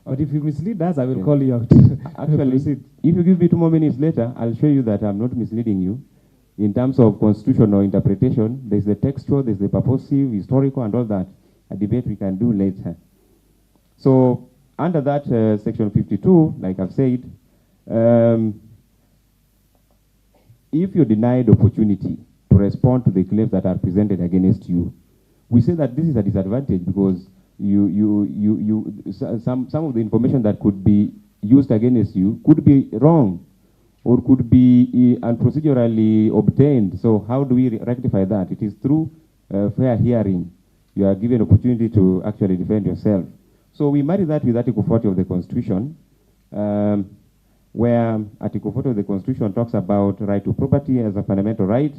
But if you mislead us, I will call you out. Actually, if you give me 2 more minutes later, I'll show you that I'm not misleading you. In terms of constitutional interpretation, there's the textual, there's the purposive, historical, and all that. A debate we can do later. So, under that Section 52, like I've said, if you're denied opportunity to respond to the claims that are presented against you, we say that this is a disadvantage, because some of the information that could be used against you could be wrong or could be unprocedurally obtained. So how do we rectify that? It is through fair hearing. You are given opportunity to actually defend yourself. So we marry that with Article 40 of the Constitution, where Article 40 of the Constitution talks about right to property as a fundamental right,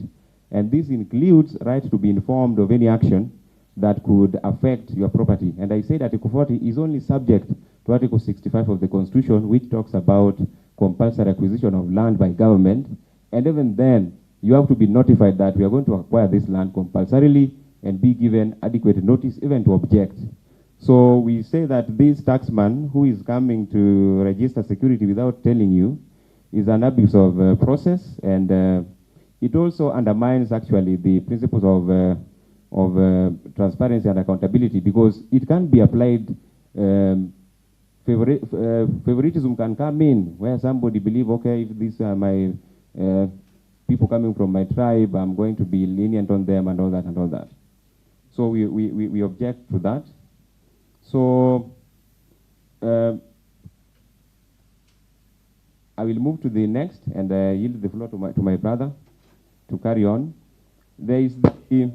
and this includes right to be informed of any action that could affect your property. And I said Article 40 is only subject to Article 65 of the Constitution, which talks about compulsory acquisition of land by government. And even then, you have to be notified that we are going to acquire this land compulsorily and be given adequate notice even to object. So we say that this taxman who is coming to register security without telling you is an abuse of process, and it also undermines actually the principles of transparency and accountability, because it can be applied. Favoritism can come in where somebody believe, okay, if these are my people coming from my tribe, I'm going to be lenient on them and all that and all that. So we object to that. So I will move to the next and yield the floor to my brother to carry on. There is the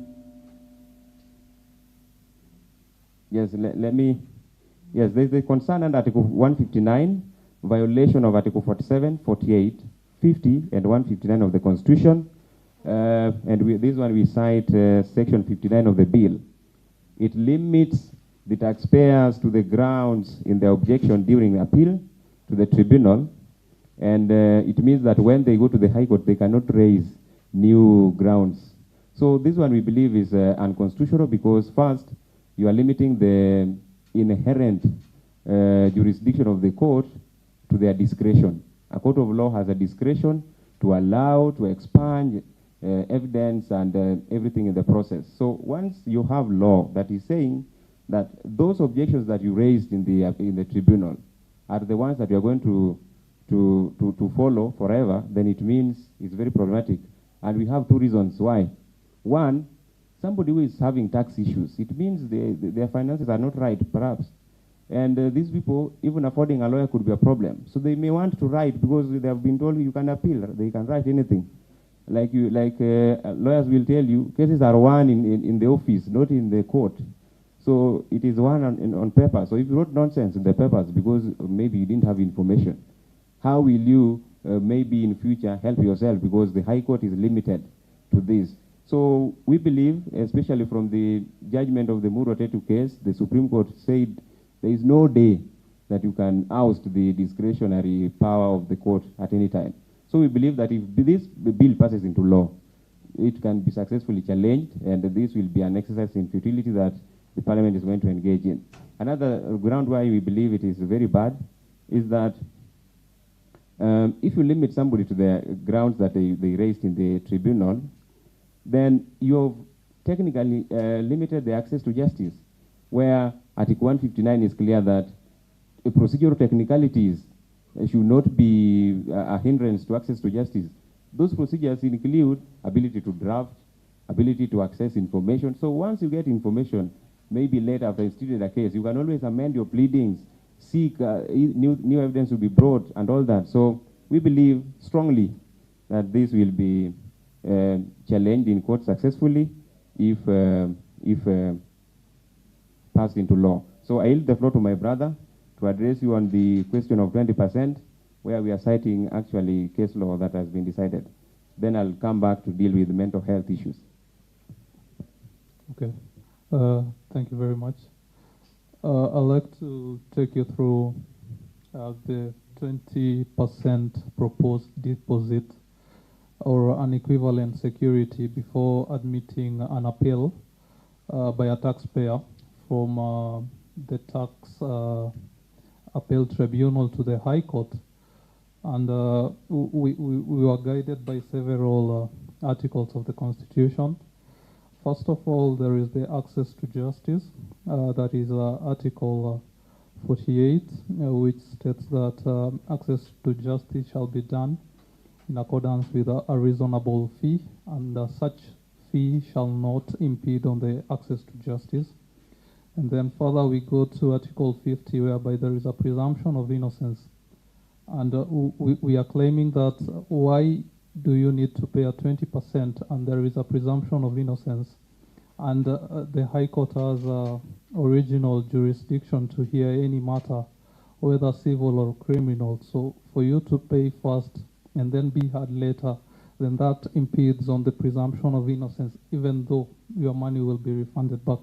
yes, there's the concern under Article 159, violation of Article 47, 48, 50, and 159 of the Constitution. And this one we cite Section 59 of the bill. It limits the taxpayers to the grounds in their objection during the appeal to the tribunal. And it means that when they go to the High Court, they cannot raise new grounds. So this one we believe is unconstitutional, because first, you are limiting the inherent jurisdiction of the court to their discretion. A court of law has a discretion to allow, to expunge evidence and everything in the process. So once you have law that is saying that those objections that you raised in the tribunal are the ones that you are going to follow forever, then it means it's very problematic. And we have two reasons why. One, somebody who is having tax issues, it means their finances are not right, perhaps. And these people, even affording a lawyer could be a problem. So they may want to write because they have been told you can appeal. They can write anything. Lawyers will tell you, cases are won in the office, not in the court. So it is won on paper. So if you wrote nonsense in the papers because maybe you didn't have information, how will you maybe in future help yourself, because the High Court is limited to this? So we believe, especially from the judgment of the Murotetu case, the Supreme Court said there is no day that you can oust the discretionary power of the court at any time. So we believe that if this bill passes into law, it can be successfully challenged, and this will be an exercise in futility that the Parliament is going to engage in. Another ground why we believe it is very bad is that if you limit somebody to the grounds that they raised in the tribunal, then you've technically limited the access to justice, where Article 159 is clear that procedural technicalities should not be a hindrance to access to justice. Those procedures include ability to draft, ability to access information. So once you get information, maybe later after instituted a case, you can always amend your pleadings, seek new evidence will be brought and all that. So we believe strongly that this will be challenged in court successfully if passed into law. So I yield the floor to my brother to address you on the question of 20%, where we are citing actually case law that has been decided. Then I'll come back to deal with mental health issues. Okay. Thank you very much. I'd like to take you through the 20% proposed deposit or an equivalent security before admitting an appeal by a taxpayer from the tax appeal tribunal to the High Court. And we were guided by several articles of the Constitution. First of all, there is the access to justice, that is Article 48, which states that access to justice shall be done in accordance with a reasonable fee, and such fee shall not impede on the access to justice. And then further we go to Article 50, whereby there is a presumption of innocence. And we are claiming that why do you need to pay a 20% and there is a presumption of innocence? And the High Court has original jurisdiction to hear any matter, whether civil or criminal. So for you to pay first and then be heard later, then that impedes on the presumption of innocence, even though your money will be refunded back.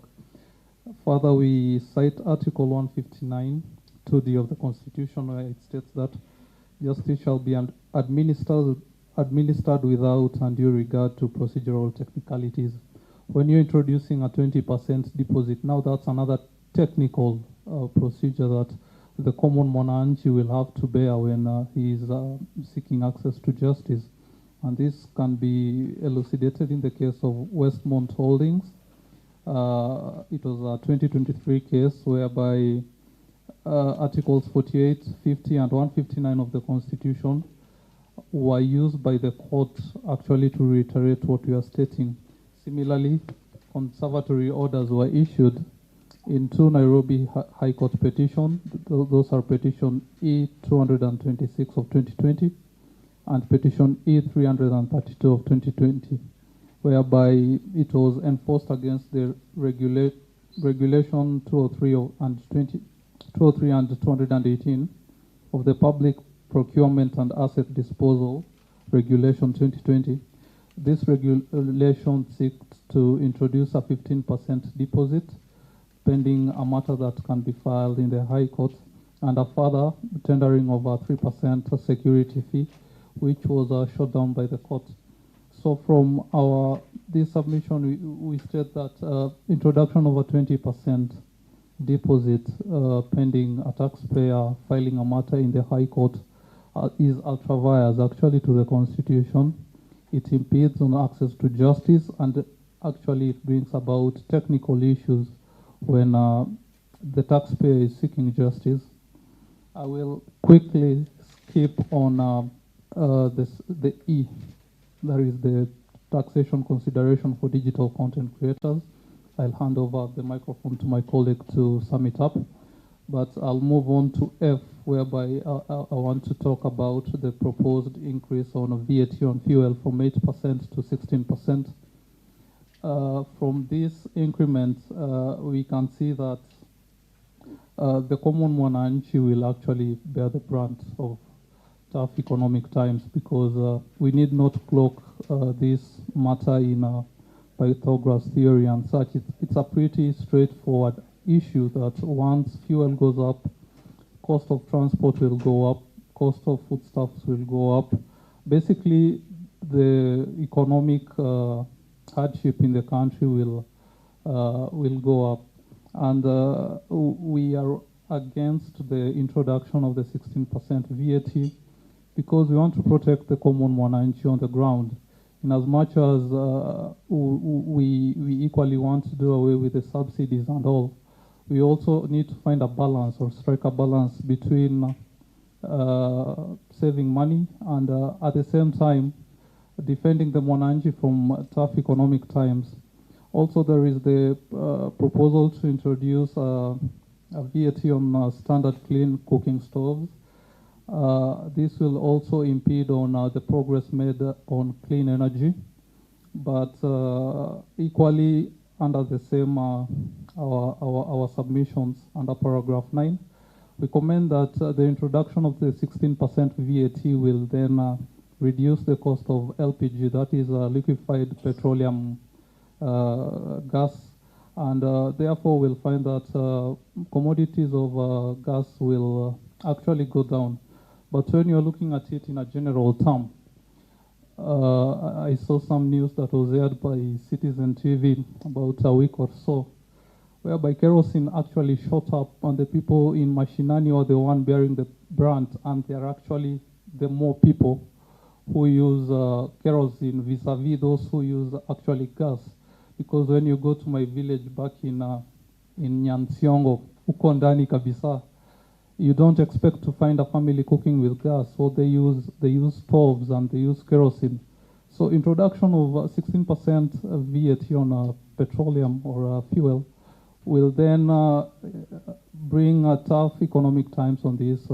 Further, we cite Article 159, 2D of the Constitution, where it states that justice shall be administered without undue regard to procedural technicalities. When you're introducing a 20% deposit, now that's another technical procedure that the common monarchy will have to bear when he is seeking access to justice. And this can be elucidated in the case of Westmont Holdings. It was a 2023 case whereby Articles 48, 50, and 159 of the Constitution were used by the court actually to reiterate what we are stating. Similarly, conservatory orders were issued in two Nairobi High Court petitions. Those are petition E226 of 2020 and petition E332 of 2020, whereby it was enforced against the regulation 203 and 218 of the Public Procurement and Asset Disposal Regulation 2020. This regulation seeks to introduce a 15% deposit pending a matter that can be filed in the High Court, and a further tendering of a 3% security fee, which was shut down by the court. So from this submission, we state that introduction of a 20% deposit pending a taxpayer filing a matter in the High Court is ultra vires actually to the Constitution. It impedes on access to justice, and actually it brings about technical issues when the taxpayer is seeking justice. I will quickly skip on the E, that is the taxation consideration for digital content creators. I'll hand over the microphone to my colleague to sum it up, but I'll move on to F, whereby I want to talk about the proposed increase on VAT on fuel from 8% to 16%. From this increment, we can see that the common monarchy will actually bear the brunt of tough economic times, because we need not cloak this matter in Pythagoras theory and such. It's a pretty straightforward issue that once fuel goes up, cost of transport will go up, cost of foodstuffs will go up. Basically, the economic hardship in the country will go up, and we are against the introduction of the 16% VAT because we want to protect the common monarchy on the ground. in as much as we equally want to do away with the subsidies and all, we also need to find a balance or strike a balance between saving money and at the same time defending the mwananchi from tough economic times. Also, there is the proposal to introduce a VAT on standard clean cooking stoves. This will also impede on the progress made on clean energy, but equally under the same our submissions under paragraph 9, we commend that the introduction of the 16% VAT will then reduce the cost of LPG, that is liquefied petroleum gas, and therefore we'll find that commodities of gas will actually go down. But when you're looking at it in a general term, I saw some news that was aired by Citizen TV about a week or so, whereby kerosene actually shot up and the people in Mashinani are the one bearing the brunt, and they're actually the more people who use kerosene vis-a-vis those who use actually gas. Because when you go to my village back in Nyansiongo, uko ndani kabisa, you don't expect to find a family cooking with gas, so they use stoves and they use kerosene. So introduction of 16% VAT on petroleum or fuel will then bring tough economic times on this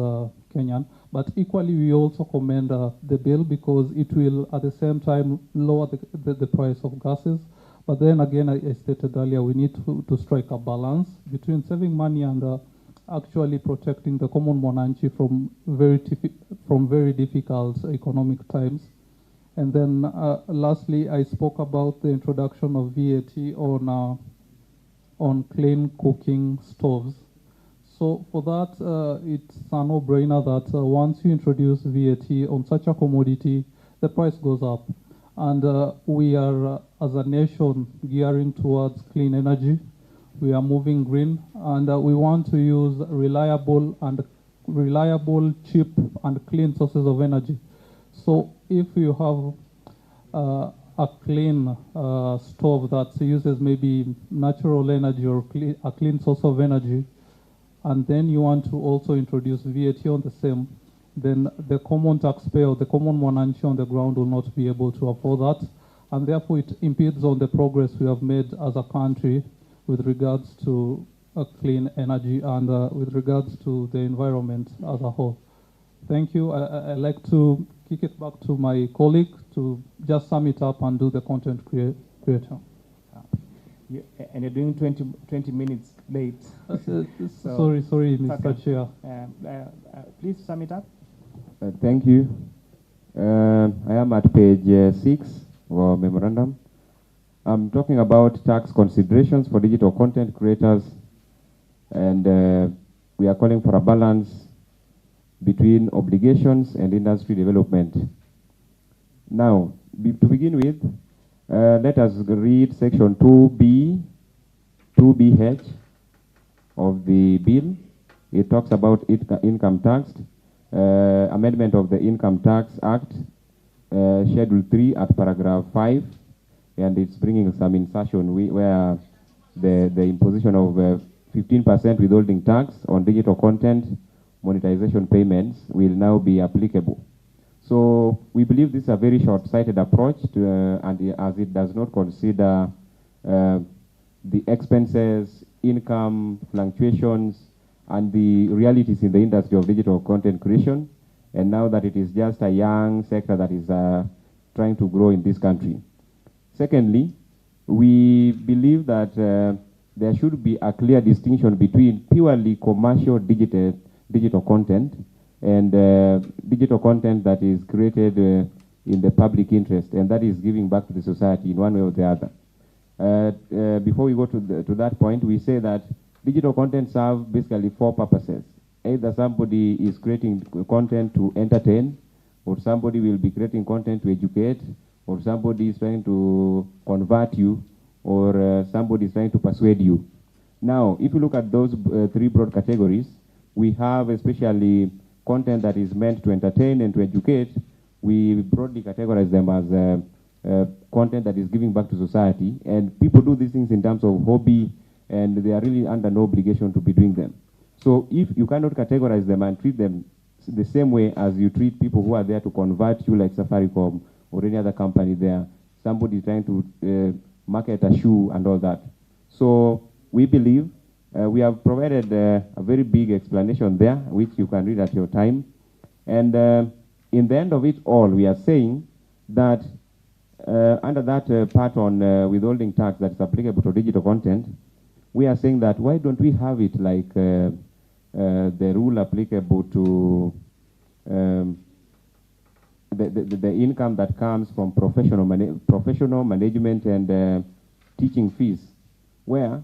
Kenyan. But equally, we also commend the bill because it will at the same time lower the price of gases. But then again, I stated earlier, we need to strike a balance between saving money and actually protecting the common mwananchi from very difficult economic times. And then lastly, I spoke about the introduction of VAT on clean cooking stoves. So for that, it's a no-brainer that once you introduce VAT on such a commodity, the price goes up. And we are, as a nation, gearing towards clean energy. We are moving green, and we want to use reliable, cheap, and clean sources of energy. So if you have a clean stove that uses maybe natural energy or a clean source of energy, and then you want to also introduce VAT on the same, then the common taxpayer, the common mwananchi on the ground will not be able to afford that, and therefore it impedes on the progress we have made as a country with regards to clean energy and with regards to the environment as a whole. Thank you. I'd like to kick it back to my colleague to just sum it up and do the content creator. And you're doing 20 minutes late. Sorry, Mr. Chair. Please sum it up. Thank you. I am at page 6 of our memorandum. I'm talking about tax considerations for digital content creators, and we are calling for a balance between obligations and industry development. Now, to begin with, let us read section 2BH of the bill. It talks about income tax, amendment of the Income Tax Act, Schedule 3 at paragraph 5, and it's bringing some insertion where the imposition of 15% withholding tax on digital content monetization payments will now be applicable. So we believe this is a very short-sighted approach, and as it does not consider the expenses, income fluctuations, and the realities in the industry of digital content creation, and now that it is just a young sector that is trying to grow in this country. Secondly, we believe that there should be a clear distinction between purely commercial digital content and digital content that is created in the public interest, and that is giving back to the society in one way or the other. Before we go to that point, we say that digital content serves basically 4 purposes. Either somebody is creating content to entertain, or somebody will be creating content to educate, or somebody is trying to convert you, or somebody is trying to persuade you. Now, if you look at those 3 broad categories, we have especially content that is meant to entertain and to educate. We broadly categorize them as content that is giving back to society. And people do these things in terms of hobby, and they are really under no obligation to be doing them. So if you cannot categorize them and treat them the same way as you treat people who are there to convert you, like Safaricom or any other company there, somebody trying to market a shoe and all that. So we believe we have provided a very big explanation there, which you can read at your time. And in the end of it all, we are saying that under that part on withholding tax that is applicable to digital content, we are saying that why don't we have it like the rule applicable to the income that comes from professional management and teaching fees, where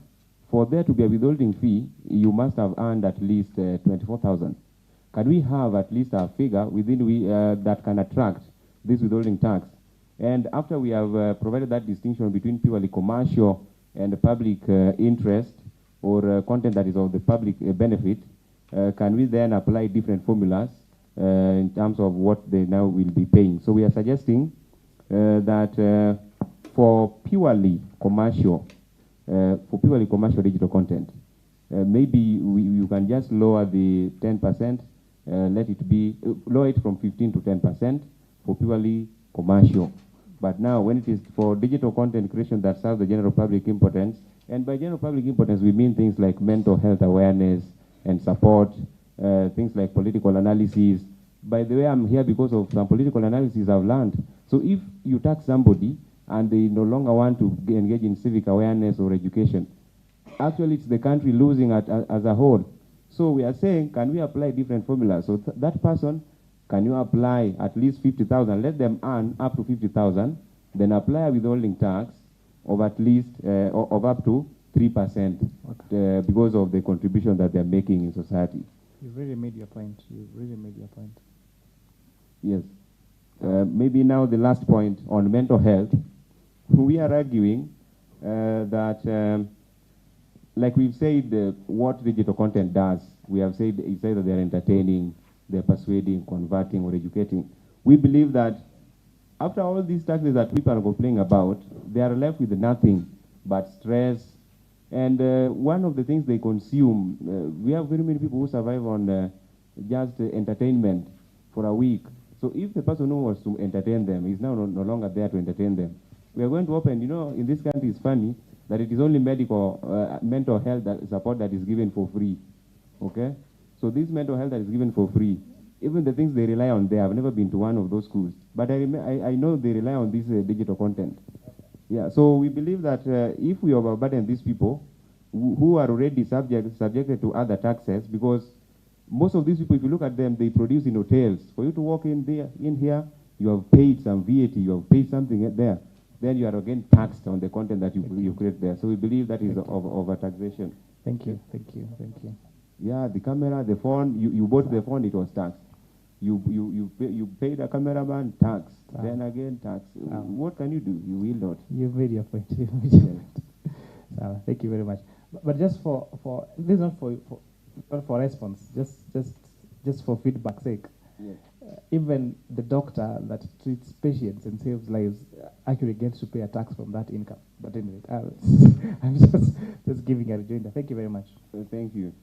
for there to be a withholding fee, you must have earned at least 24,000. Can we have at least a figure within that can attract this withholding tax? And after we have provided that distinction between purely commercial and public interest or content that is of the public benefit, can we then apply different formulas in terms of what they now will be paying? So we are suggesting that for purely commercial digital content, maybe you can just lower the 10%, let it be, lower it from 15 to 10% for purely commercial. But now when it is for digital content creation that serves the general public importance, and by general public importance we mean things like mental health awareness and support, things like political analysis. By the way, I'm here because of some political analysis I've learned. So if you tax somebody and they no longer want to engage in civic awareness or education, actually it's the country losing as a whole. So we are saying, can we apply different formulas? So that person, can you apply at least 50,000? Let them earn up to 50,000, then apply a withholding tax of at least of up to 3% because of the contribution that they're making in society. You really made your point. You really made your point. Yes. Maybe now the last point on mental health. We are arguing that, like we've said, what digital content does. We have said it's either they're entertaining, they're persuading, converting, or educating. We believe that after all these taxes that people are complaining about, they are left with nothing but stress. And one of the things they consume, we have very many people who survive on just entertainment for a week. So if the person who wants to entertain them is now no longer there to entertain them, we are going to open, you know, in this country it's funny that it is only mental health support that is given for free. Okay? So this mental health that is given for free, even the things they rely on there, I've never been to one of those schools, but I know they rely on this digital content. Yeah, so we believe that if we overburden these people who are already subjected to other taxes, because most of these people, if you look at them, they produce in hotels. For you to walk in here, you have paid some VAT, you have paid something there. Then you are again taxed on the content that you create there. So we believe that is over taxation. Thank you, thank you, thank you. Yeah, the camera, the phone, you bought the phone, it was taxed. You paid a cameraman, tax. Then again, tax. What can you do? You will not. You've made your point. You've made your point. Thank you very much. But just for this is not for response. Just for feedback's sake. Yes. Even the doctor that treats patients and saves lives actually gets to pay a tax from that income. But anyway, I'm just giving a rejoinder. Thank you very much. Thank you.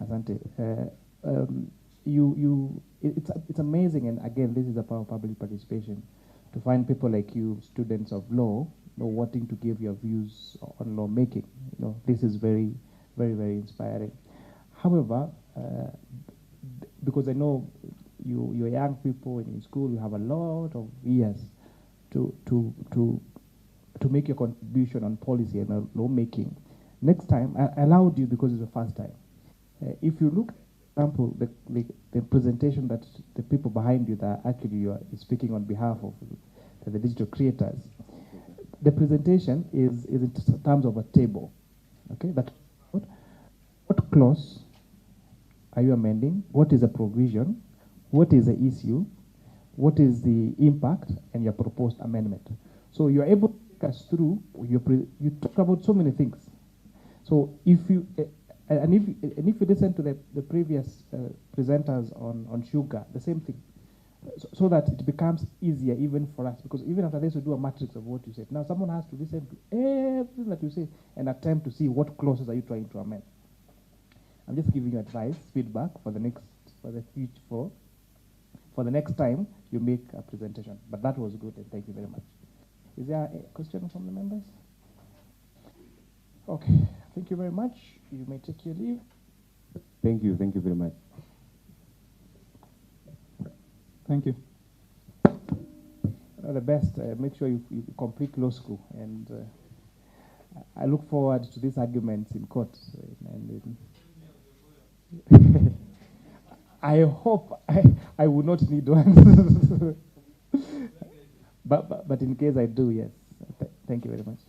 Asante. It's amazing, and again, this is the power of public participation, to find people like you, students of law, wanting to give your views on lawmaking. This is very, very, very inspiring. However, because I know you're young people in school, you have a lot of years to make your contribution on policy and lawmaking. Next time, I allowed you because it's the first time. If you look, for example, the presentation that the people behind you that actually you are speaking on behalf of the digital creators, the presentation is in terms of a table. Okay, that what clause are you amending? What is the provision? What is the issue? What is the impact and your proposed amendment? So you're able to take us through. You talk about so many things. So if you if you listen to the previous presenters on sugar, the same thing. so that it becomes easier even for us, because even after this we do a matrix of what you said. Now someone has to listen to everything that you say and attempt to see what clauses are you trying to amend. I'm just giving you advice, feedback for the next, for the next time you make a presentation. But that was good, and thank you very much. Is there a question from the members? Okay, thank you very much. You may take your leave. Thank you very much. Thank you. All the best. Make sure you complete law school, and I look forward to these arguments in court. I hope I will not need one. but in case I do, yes. Thank you very much.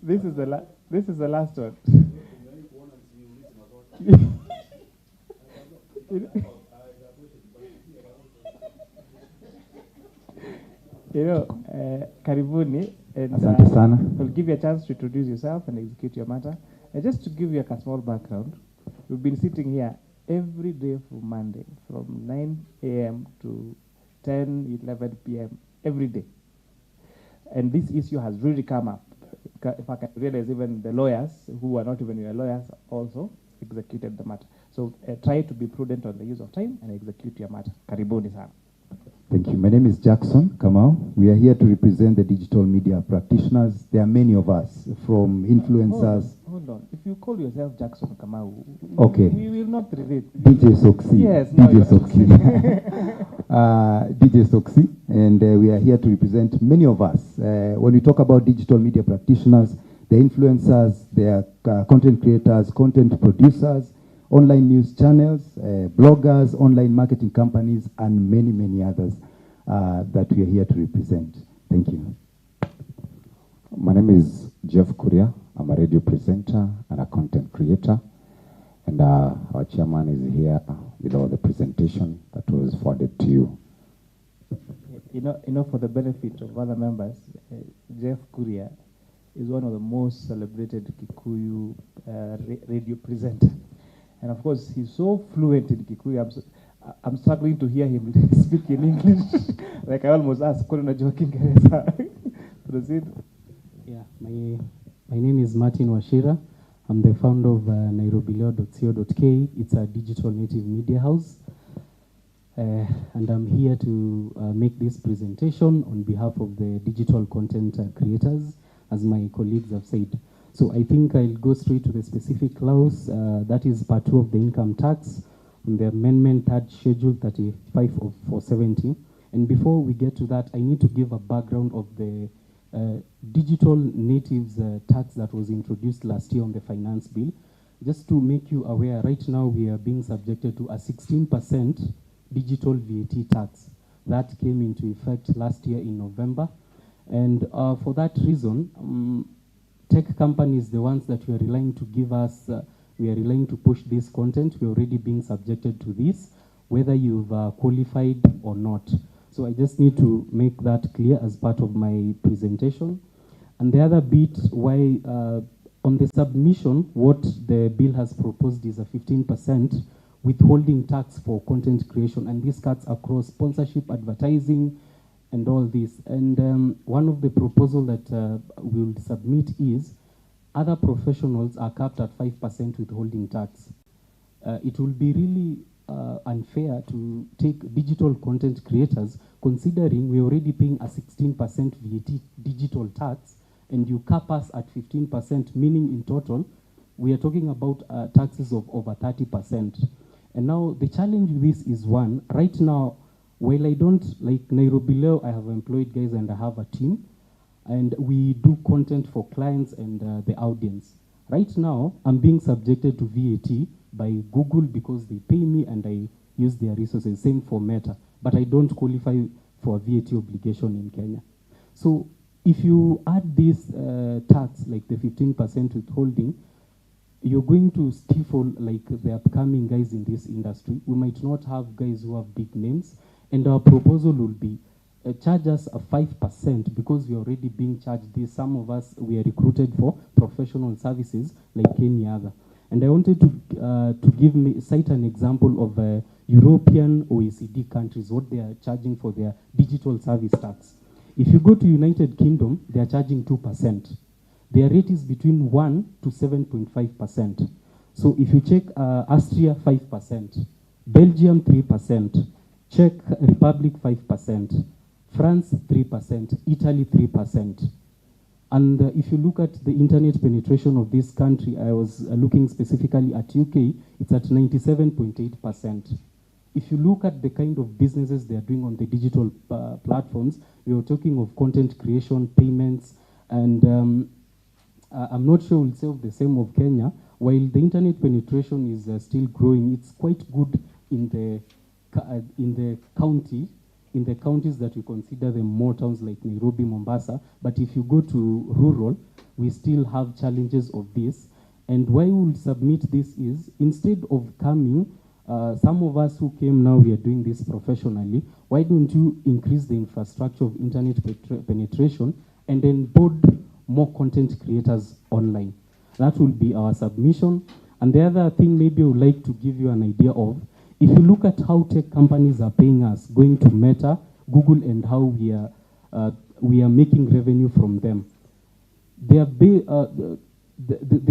This is the last one. Karibuni, and Asante sana. we'll give you a chance to introduce yourself and execute your matter. And just to give you a small background, we've been sitting here every day from Monday, from 9 a.m. to 10, 11 p.m. every day. And this issue has really come up. If I can realize, even the lawyers, who are not even your lawyers, also executed the matter. So try to be prudent on the use of time and execute your matter. Karibuni sana. Thank you. My name is Jackson Kamau. We are here to represent the digital media practitioners. There are many of us, from influencers. Hold on. If you call yourself Jackson Kamau, okay, we will not relate. DJ Soxy. Yes, DJ Soxy. DJ Soxy. And we are here to represent many of us. When we talk about digital media practitioners, the influencers, they are content creators, content producers, online news channels, bloggers, online marketing companies, and many, many others that we are here to represent. Thank you. My name is Jeff Kuria. I'm a radio presenter and a content creator. And our chairman is here with all the presentation that was forwarded to you. You know, for the benefit of other members, Jeff Kuria is one of the most celebrated Kikuyu radio presenter. And of course, he's so fluent in Kikuyu. I'm struggling to hear him speak in English. Like I almost asked, Corona joking. Proceed. Yeah, my name is Martin Washira. I'm the founder of nairobileo.co.ke. It's a digital native media house. And I'm here to make this presentation on behalf of the digital content creators, as my colleagues have said. So I think I'll go straight to the specific clause. That is part 2 of the income tax on the amendment, third schedule 35 of 470. And before we get to that, I need to give a background of the digital natives tax that was introduced last year on the finance bill. Just to make you aware, right now we are being subjected to a 16% digital VAT tax. That came into effect last year in November. And for that reason, tech companies, the ones that we are relying to give us, we are relying to push this content, we're already being subjected to this, whether you've qualified or not. So I just need to make that clear as part of my presentation. And the other bit, why on the submission, what the bill has proposed is a 15% withholding tax for content creation, and this cuts across sponsorship, advertising, and all this. And one of the proposals that we'll submit is other professionals are capped at 5% withholding tax. It will be really unfair to take digital content creators, considering we're already paying a 16% VAT digital tax, and you cap us at 15%, meaning in total, we are talking about taxes of over 30%. And now the challenge with this is, one, right now, while I don't, like Nairobileo, I have employed guys and I have a team, and we do content for clients and the audience. Right now, I'm being subjected to VAT by Google because they pay me and I use their resources, same for Meta, but I don't qualify for a VAT obligation in Kenya. So if you add this tax, like the 15% withholding, you're going to stifle like the upcoming guys in this industry. We might not have guys who have big names, and our proposal will be charge us a 5% because we're already being charged this. Some of us, we are recruited for professional services like any other. And I wanted to cite an example of European OECD countries, what they are charging for their digital service tax. If you go to United Kingdom, they are charging 2%. Their rate is between 1 to 7.5%. So if you check Austria, 5%, Belgium, 3%, Czech Republic, 5%, France, 3%, Italy, 3%. And if you look at the internet penetration of this country, I was looking specifically at UK, it's at 97.8%. If you look at the kind of businesses they are doing on the digital platforms, we are talking of content creation, payments, and I'm not sure we'll say of the same of Kenya. While the internet penetration is still growing, it's quite good in the counties that we consider them more towns like Nairobi, Mombasa. But if you go to rural, we still have challenges of this. And why we'll submit this is, instead of coming, some of us who came now, we are doing this professionally, why don't you increase the infrastructure of internet penetration and then board more content creators online? That will be our submission. And the other thing maybe I would like to give you an idea of, if you look at how tech companies are paying us, going to Meta, Google, and how we are making revenue from them, they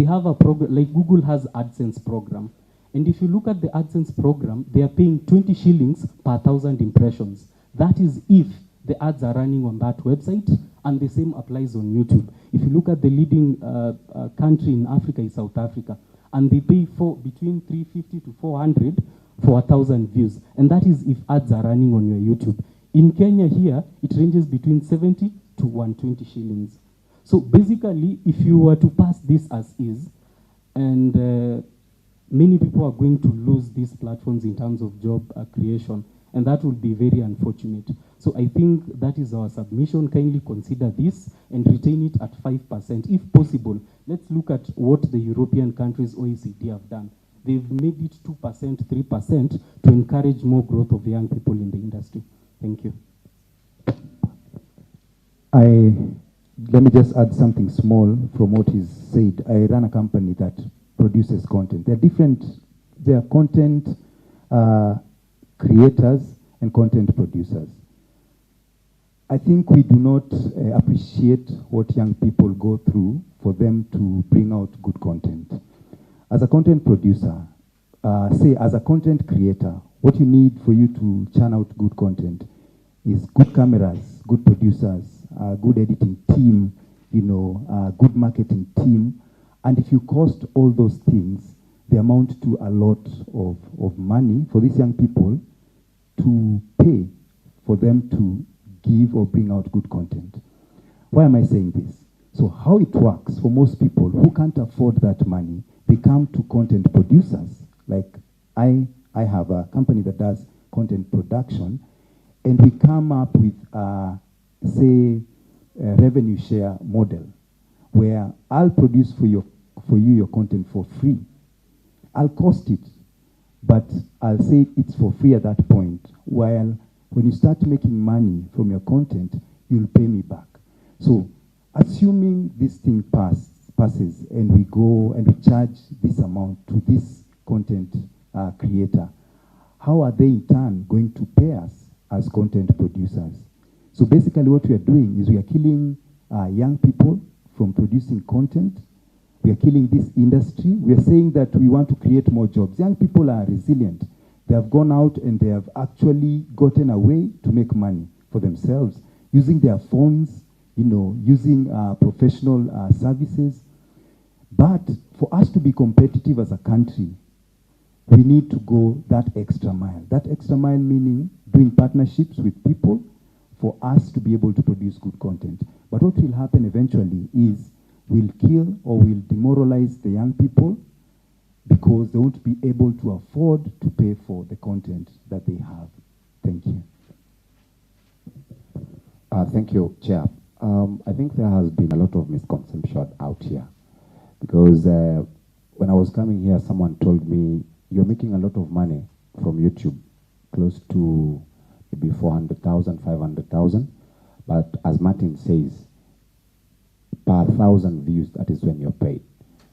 have a program, like Google has AdSense program. And if you look at the AdSense program, they are paying 20 shillings per 1,000 impressions. That is if the ads are running on that website, and the same applies on YouTube. If you look at the leading country in Africa is South Africa, and they pay for between 350 to 400 for 1,000 views. And that is if ads are running on your YouTube. In Kenya here, it ranges between 70 to 120 shillings. So basically, if you were to pass this as is, and many people are going to lose these platforms in terms of job creation, and that would be very unfortunate. So I think that is our submission. Kindly consider this and retain it at 5%. If possible, let's look at what the European countries, OECD, have done. They've made it 2%, 3% to encourage more growth of young people in the industry. Thank you. Let me just add something small from what is said. I run a company that produces content. There are content creators and content producers. I think we do not appreciate what young people go through for them to bring out good content. As a content producer, say as a content creator, what you need for you to churn out good content is good cameras, good producers, good editing team, good marketing team. And if you cost all those things, they amount to a lot of money for these young people to pay for them to give or bring out good content. Why am I saying this? So how it works for most people who can't afford that money, they come to content producers. Like I have a company that does content production, and we come up with, say, a revenue share model where I'll produce for you your content for free. I'll cost it, but I'll say it's for free at that point, while when you start making money from your content, you'll pay me back. So assuming this thing passes and we go and we charge this amount to this content creator, how are they in turn going to pay us as content producers? So basically what we are doing is we are killing young people from producing content. We are killing this industry. We are saying that we want to create more jobs. Young people are resilient. They have gone out and they have actually gotten a way to make money for themselves using their phones, using professional services. But for us to be competitive as a country, we need to go that extra mile. That extra mile meaning doing partnerships with people for us to be able to produce good content. But what will happen eventually is we'll kill or we'll demoralize the young people because they won't be able to afford to pay for the content that they have. Thank you. Thank you, Chair. I think there has been a lot of misconception out here because when I was coming here, someone told me, you're making a lot of money from YouTube, close to maybe 400,000, 500,000. But as Martin says, per 1,000 views, that is when you're paid.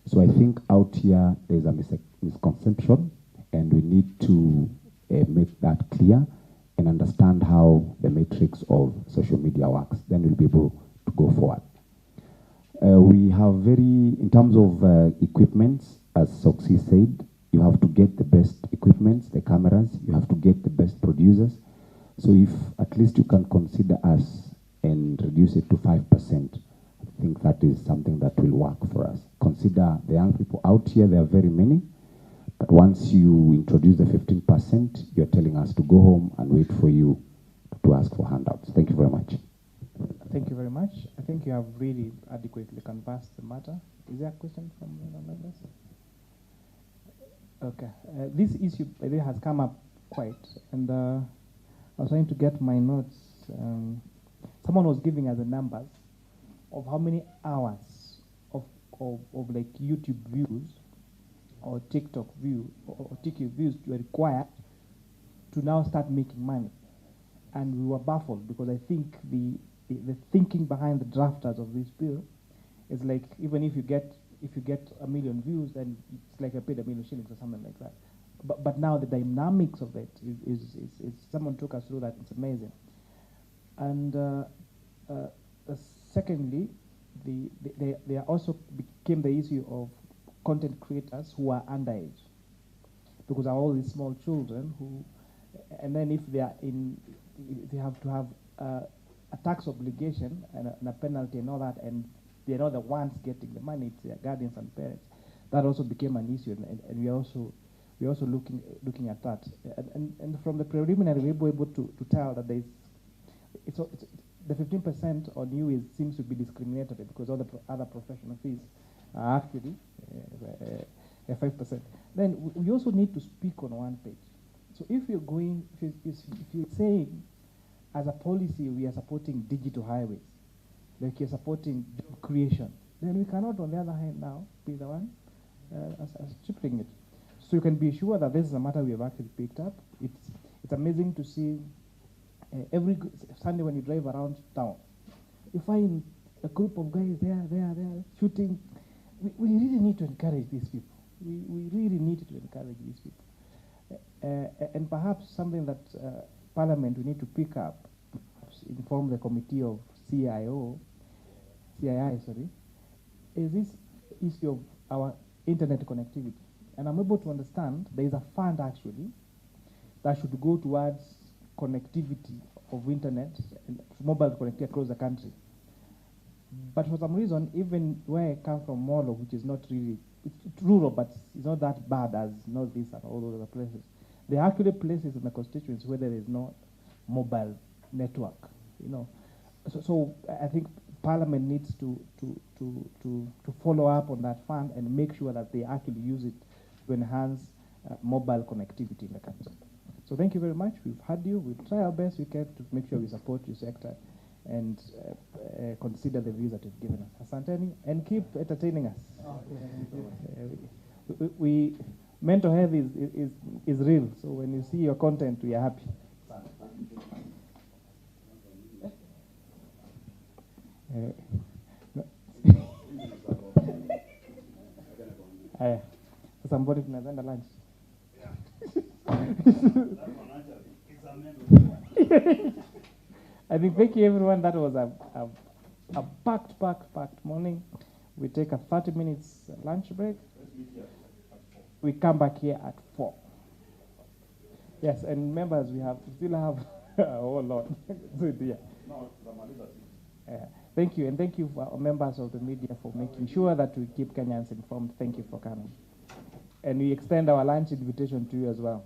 So I think out here there's a misconception, and we need to make that clear and understand how the matrix of social media works. Then we'll be able to go forward. We have in terms of equipments, as Soxy said, you have to get the best equipments, the cameras, you have to get the best producers. So if at least you can consider us and reduce it to 5%, I think that is something that will work for us. Consider the young people out here, there are very many, but once you introduce the 15%, you're telling us to go home and wait for you to ask for handouts. Thank you very much. Thank you very much. I think you have really adequately canvassed the matter. Is there a question from the members? Okay. This issue has come up quite, and I was trying to get my notes. Someone was giving us the numbers of how many hours of like YouTube views or TikTok views were required to now start making money. And we were baffled because I think the thinking behind the drafters of this bill is like, even if you get 1 million views, then it's like I paid 1 million shillings or something like that. But now the dynamics of it is someone took us through that. It's amazing. And secondly, there also became the issue of content creators who are underage, because there are all these small children who, and then if they have to have a tax obligation and a penalty and all that, and they're not the ones getting the money, it's their guardians and parents. That also became an issue, and we're also looking at that. And from the preliminary, we were able to tell that the 15% on you seems to be discriminatory, because all the other professional fees are actually 5%. Then we also need to speak on one page. So if you're saying, as a policy, we are supporting digital highways, like you're supporting job creation, then we cannot, on the other hand, now be the one as tripling it. So you can be sure that this is a matter we have actually picked up. It's amazing to see every Sunday when you drive around town, you find a group of guys there shooting. We really need to encourage these people. We really need to encourage these people. And perhaps something that Parliament we need to pick up, inform the committee of CII, is this issue of our internet connectivity. And I'm able to understand there is a fund actually that should go towards connectivity of internet and mobile connectivity across the country. But for some reason, even where I come from, Molo, which is not really, it's rural, but it's not that bad as Northeast and all those other places. There are actually places in the constituency where there is no mobile network, So I think Parliament needs to follow up on that fund and make sure that they actually use it to enhance mobile connectivity in the country. So thank you very much. We've had you. We'll try our best we can to make sure we support your sector and consider the views that you've given us. Asanteni, and keep entertaining us. We mental health is real. So when you see your content, we are happy. Somebody from the lunch. I think thank you everyone. That was a packed morning. We take a 30 minutes lunch break. We come back here at 4. Yes, and members, we still have a whole lot to do. Thank you, and thank you for members of the media for making sure that we keep Kenyans informed. Thank you for coming. And we extend our lunch invitation to you as well.